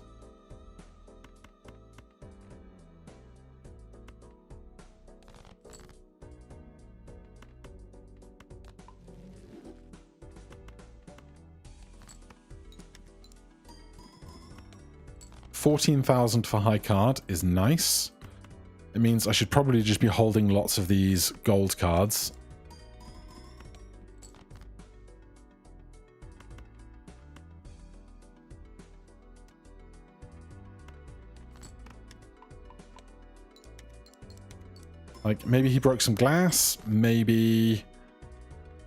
S1: $14,000 for high card is nice. It means I should probably just be holding lots of these gold cards. Like, maybe he broke some glass. Maybe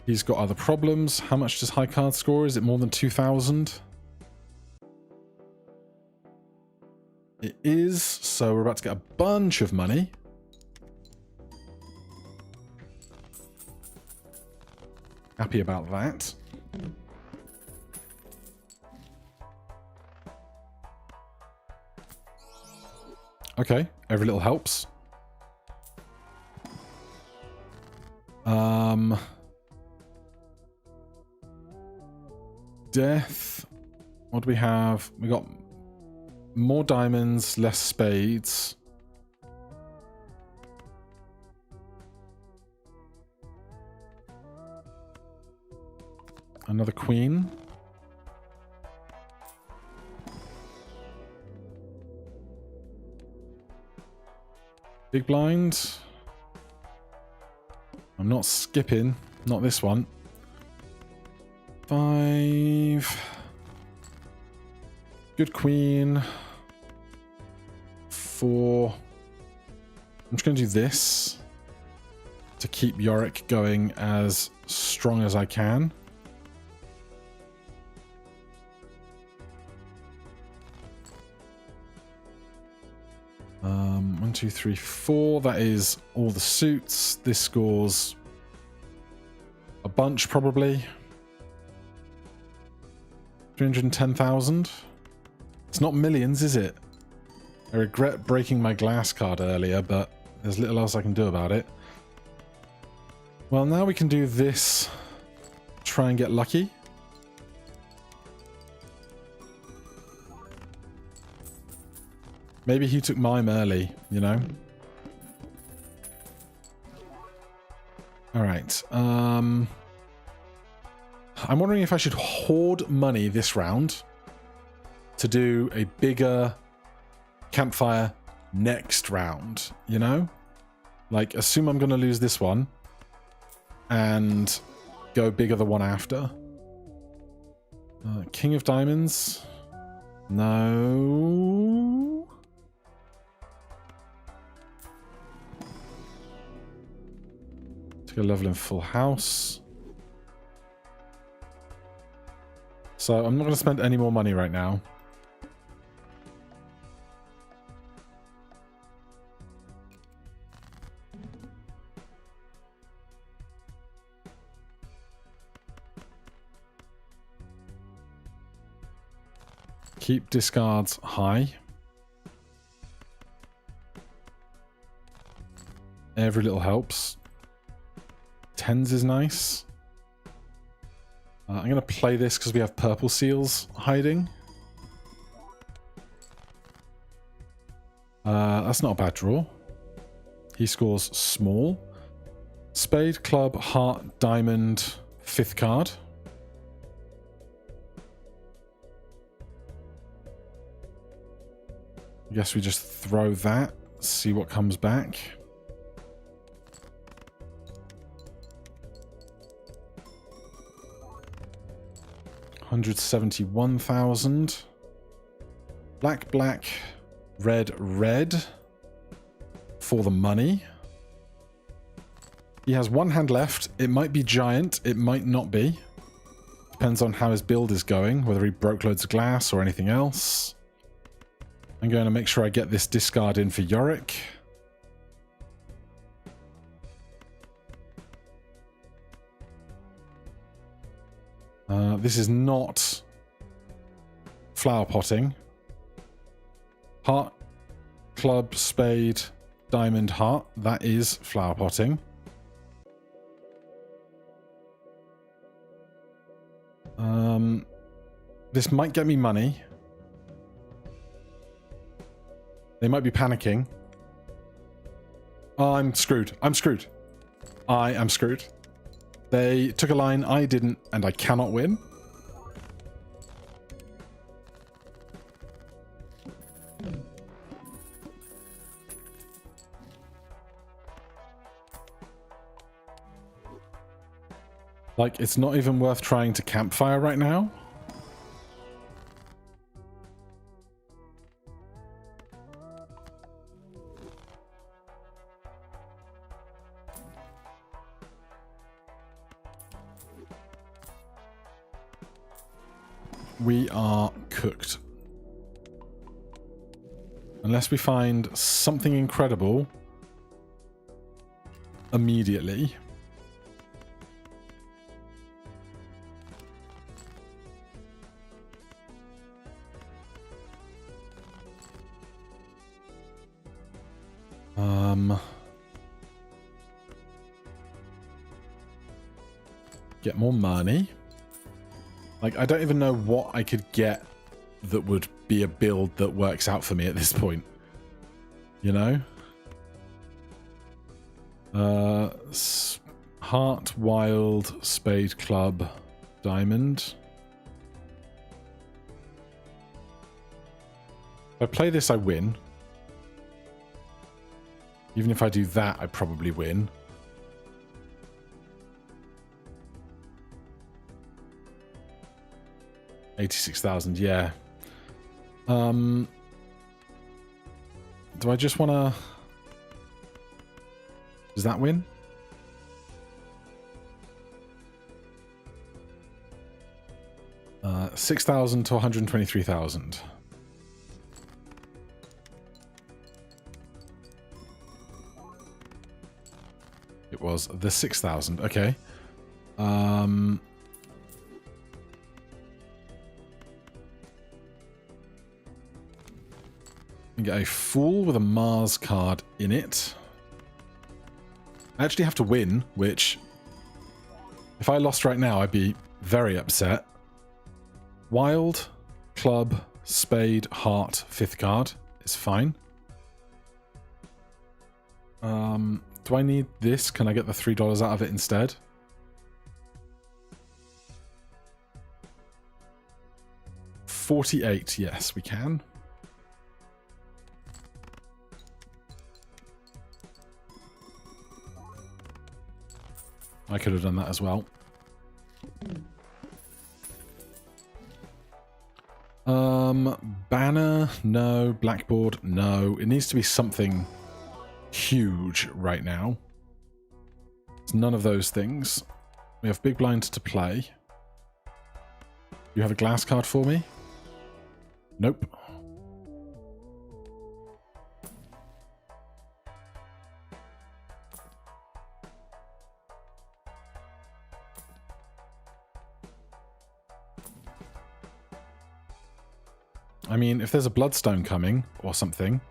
S1: he's got other problems. How much does high card score? Is it more than 2,000? It is. So we're about to get a bunch of money. Happy about that. Okay, every little helps. Death. What do we have? We got more diamonds, less spades. Another queen. Big blind. I'm not skipping. Not this one. 5. Good queen. 4. I'm just going to do this to keep Yorick going as strong as I can. One, 2, 3, 4. That is all the suits. This scores a bunch, probably. 310,000. It's not millions, is it? I regret breaking my glass card earlier, but there's little else I can do about it. Well, now we can do this. Try and get lucky. Maybe he took mime early, you know? Alright. I'm wondering if I should hoard money this round to do a bigger campfire next round, you know? Like, assume I'm going to lose this one and go bigger the one after. King of Diamonds. No. Take a level in Full House. So I'm not going to spend any more money right now. Keep discards high. Every little helps. 10s is nice. I'm going to play this because we have purple seals hiding. That's not a bad draw. He scores small. Spade, club, heart, diamond, 5th card. I guess we just throw that, see what comes back. $171,000. Black, black, red, red for the money. He has one hand left. It might be giant. It might not be. Depends on how his build is going, whether he broke loads of glass or anything else. I'm going to make sure I get this discard in for Yorick. This is not flower potting. Heart, club, spade, diamond, heart. That is flower potting. This might get me money. They might be panicking. Oh, I'm screwed. I'm screwed. I am screwed. They took a line, I didn't, and I cannot win. Like, it's not even worth trying to campfire right now. We are cooked. Unless we find something incredible immediately. Get more money. Like, I don't even know what I could get that would be a build that works out for me at this point. You know? Heart, wild, spade, club, diamond. If I play this, I win. Even if I do that, I probably win. $86,000, yeah. Do I just want to... Does that win? $6,000 to $123,000. It was the 6,000. Okay. Get a Fool with a Mars card in it. I actually have to win, which, if I lost right now, I'd be very upset. Wild, Club, Spade, Heart, 5th card is fine. Do I need this? Can I get the $3 out of it instead? $48, yes, we can. I could have done that as well. Banner, no. Blackboard, no. It needs to be something huge right now. It's none of those things. We have big blinds to play. You have a glass card for me? Nope. I mean, if there's a Bloodstone coming, or something...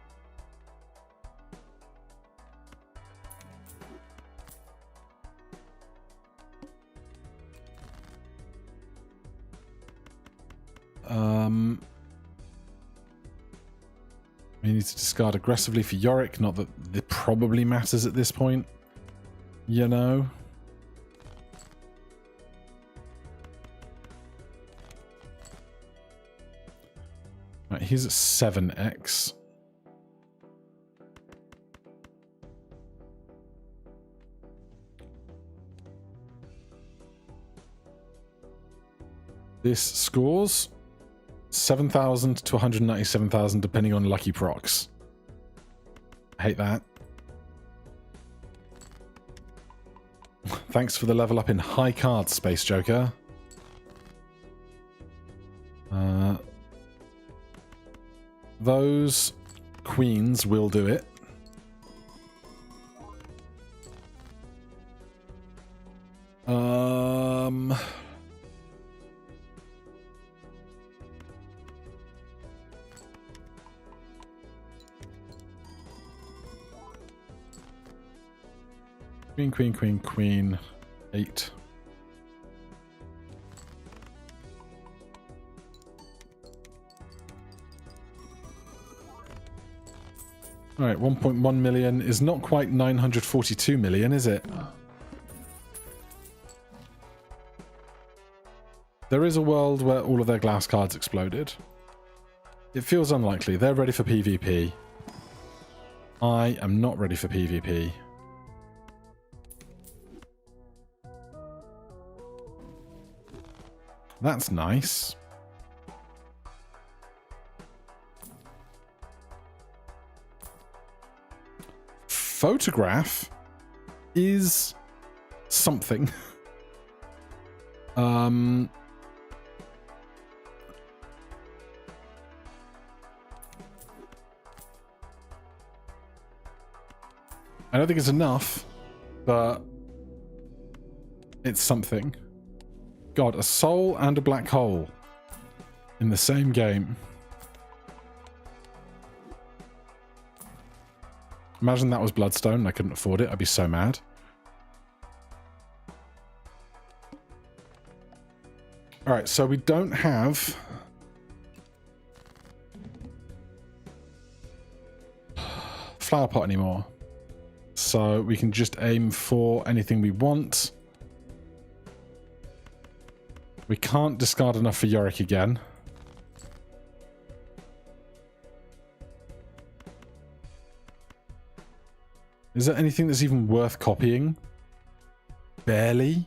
S1: we need to discard aggressively for Yorick, not that it probably matters at this point. You know? Right, he's at 7x. This scores 7,000 to 197,000 depending on lucky procs. I hate that. Thanks for the level up in high cards, Space Joker. Those queens will do it. Queen, queen, queen, queen. 8. Alright, 1.1 million is not quite 942 million, is it? There is a world where all of their glass cards exploded. It feels unlikely. They're ready for PvP. I am not ready for PvP. That's nice. Photograph is something. I don't think it's enough, but it's something. God, a soul and a black hole in the same game. Imagine that was Bloodstone and I couldn't afford it. I'd be so mad. Alright, so we don't have... flower pot anymore. So we can just aim for anything we want. We can't discard enough for Yorick again. Is there anything that's even worth copying? Barely.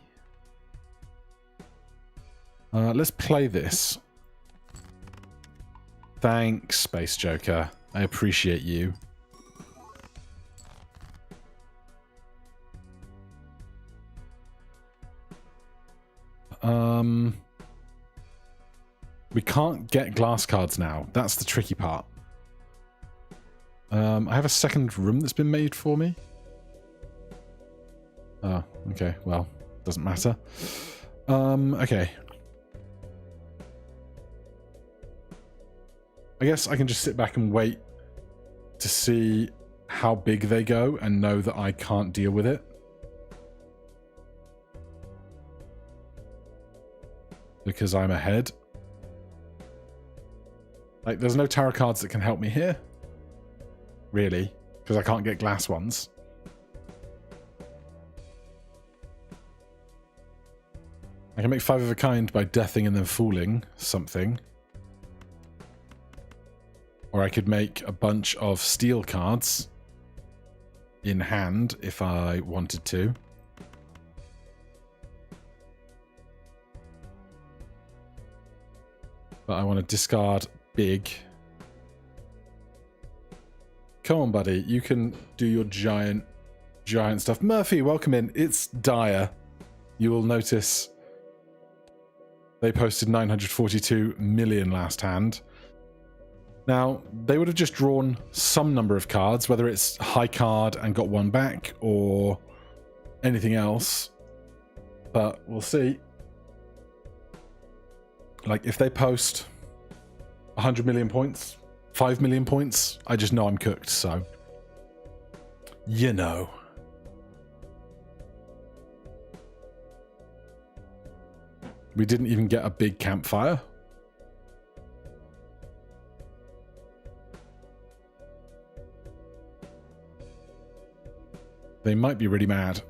S1: Let's play this. Thanks, Space Joker. I appreciate you. We can't get glass cards now. That's the tricky part. I have a second room that's been made for me. Oh, okay. Well, doesn't matter. Okay. I guess I can just sit back and wait to see how big they go and know that I can't deal with it. Because I'm ahead. Like, there's no tarot cards that can help me here. Really. Because I can't get glass ones. I can make 5 of a kind by deathing and then fooling something. Or I could make a bunch of steel cards in hand if I wanted to. But I want to discard big. Come on, buddy. You can do your giant stuff. Murphy, welcome in. It's dire. You will notice they posted 942 million last hand. Now, they would have just drawn some number of cards, whether it's high card and got one back or anything else. But we'll see. Like, if they post 100 million points, 5 million points, I just know I'm cooked, so. You know. We didn't even get a big campfire. They might be really mad.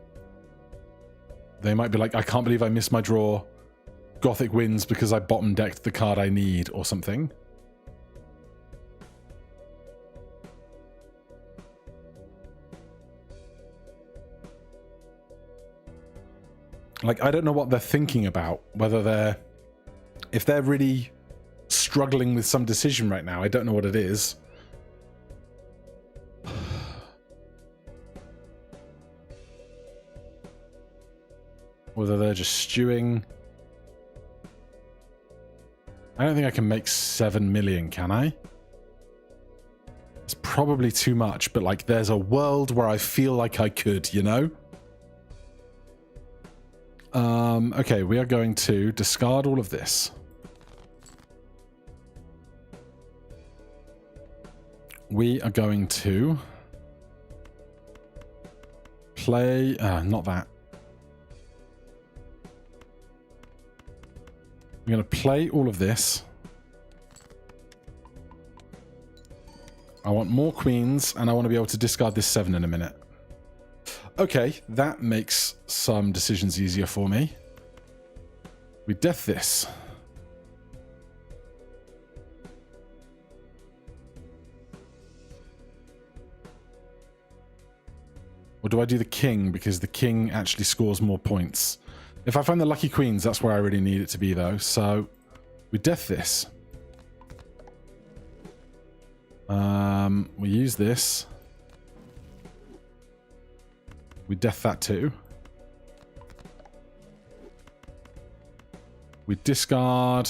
S1: They might be like, I can't believe I missed my draw. Gothic wins because I bottom decked the card I need or something. Like, I don't know what they're thinking about. Whether if they're really struggling with some decision right now, I don't know what it is. Whether they're just stewing. I don't think I can make 7 million, can I? It's probably too much, but like there's a world where I feel like I could, you know? Okay, we are going to discard all of this. We are going to play... not that. I'm going to play all of this. I want more queens, and I want to be able to discard this 7 in a minute. Okay, that makes some decisions easier for me. We death this. Or do I do the king, because the king actually scores more points? If I find the lucky queens, that's where I really need it to be, though. So, we death this. We use this. We death that too. We discard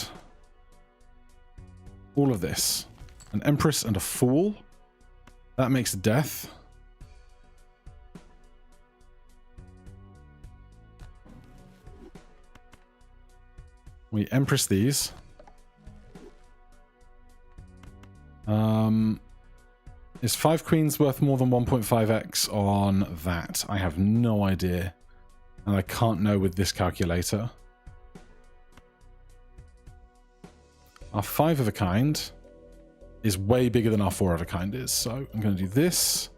S1: all of this. An Empress and a Fool. That makes a death. We Empress these. Is 5 queens worth more than 1.5x on that? I have no idea. And I can't know with this calculator. Our 5 of a kind is way bigger than our 4 of a kind is. So I'm going to do this.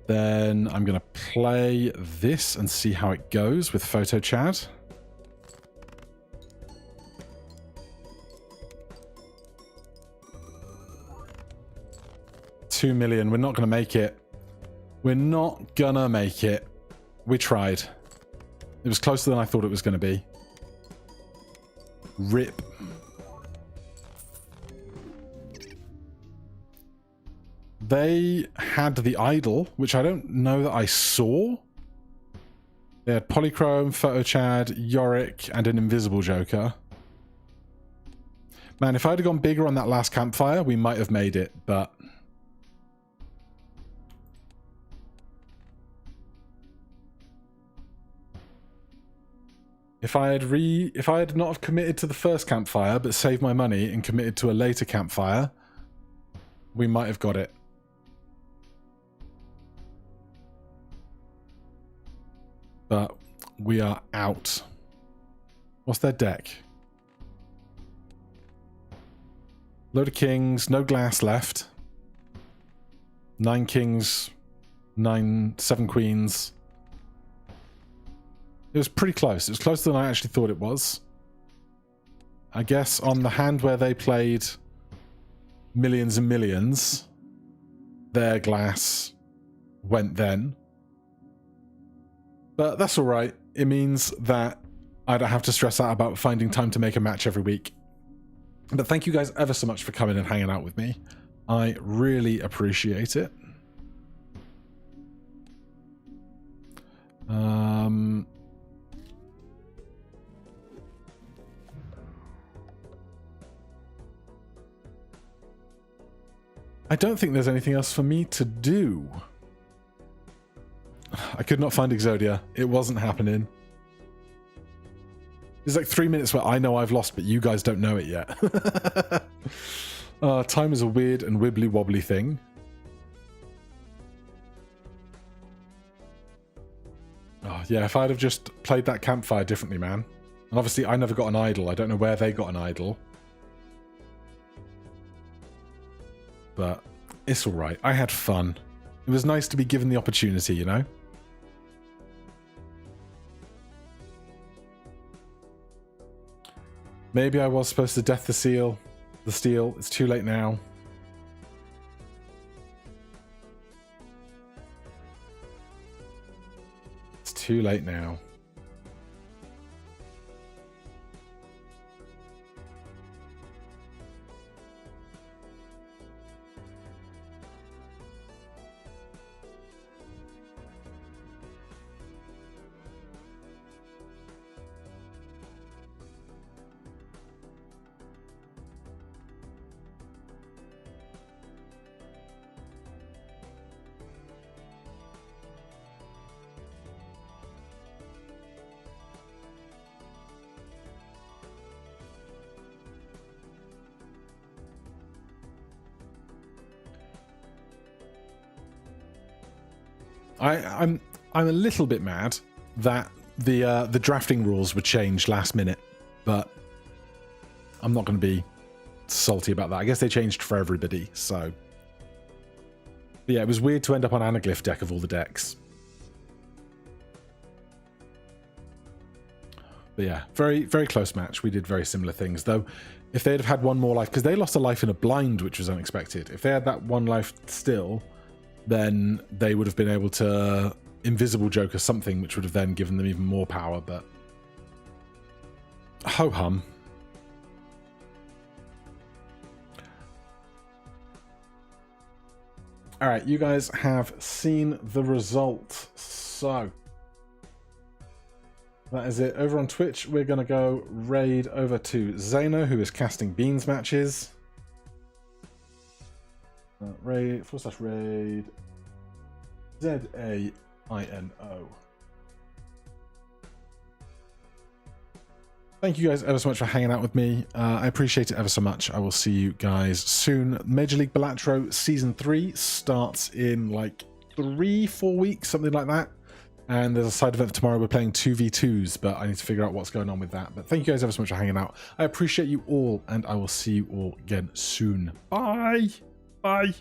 S1: Then I'm going to play this and see how it goes with Photo Chad. 2 million. We're not going to make it. We're not going to make it. We tried. It was closer than I thought it was going to be. RIP. They had the idol, which I don't know that I saw. They had Polychrome, Photochad, Yorick, and an Invisible Joker. Man, if I'd have gone bigger on that last campfire, we might have made it, but... If I had not have committed to the first campfire, but saved my money and committed to a later campfire, we might have got it. But we are out. What's their deck? Load of kings, no glass left. 9 kings, 7 queens. It was pretty close. It was closer than I actually thought it was. I guess on the hand where they played millions and millions, their glass went then. But that's alright. It means that I don't have to stress out about finding time to make a match every week. But thank you guys ever so much for coming and hanging out with me. I really appreciate it. I don't think there's anything else for me to do. I could not find Exodia. It wasn't happening. There's like 3 minutes where I know I've lost, but you guys don't know it yet. Time is a weird and wibbly wobbly thing. Oh, yeah, if I'd have just played that campfire differently, man. And obviously I never got an idol. I don't know where they got an idol. But it's alright. I had fun. It was nice to be given the opportunity, you know? Maybe I was supposed to death the steel. It's too late now. It's too late now. I'm a little bit mad that the drafting rules were changed last minute, but I'm not going to be salty about that. I guess they changed for everybody, so. But yeah, it was weird to end up on Anaglyph deck of all the decks. But yeah, very, very close match. We did very similar things, though. If they'd have had one more life, because they lost a life in a blind, which was unexpected. If they had that one life still, then they would have been able to Invisible Joker something, which would have then given them even more power, but ho-hum. Alright, you guys have seen the result, so that is it. Over on Twitch, we're going to go raid over to Zeno, who is casting Beans matches. Raid /raid ZAINO. Thank you guys ever so much for hanging out with me. I appreciate it ever so much. I will see you guys soon. Major League Balatro Season 3 starts in like 3-4 weeks, something like that. And there's a side event tomorrow. We're playing 2v2s, but I need to figure out what's going on with that. But thank you guys ever so much for hanging out. I appreciate you all, and I will see you all again soon. Bye! Bye!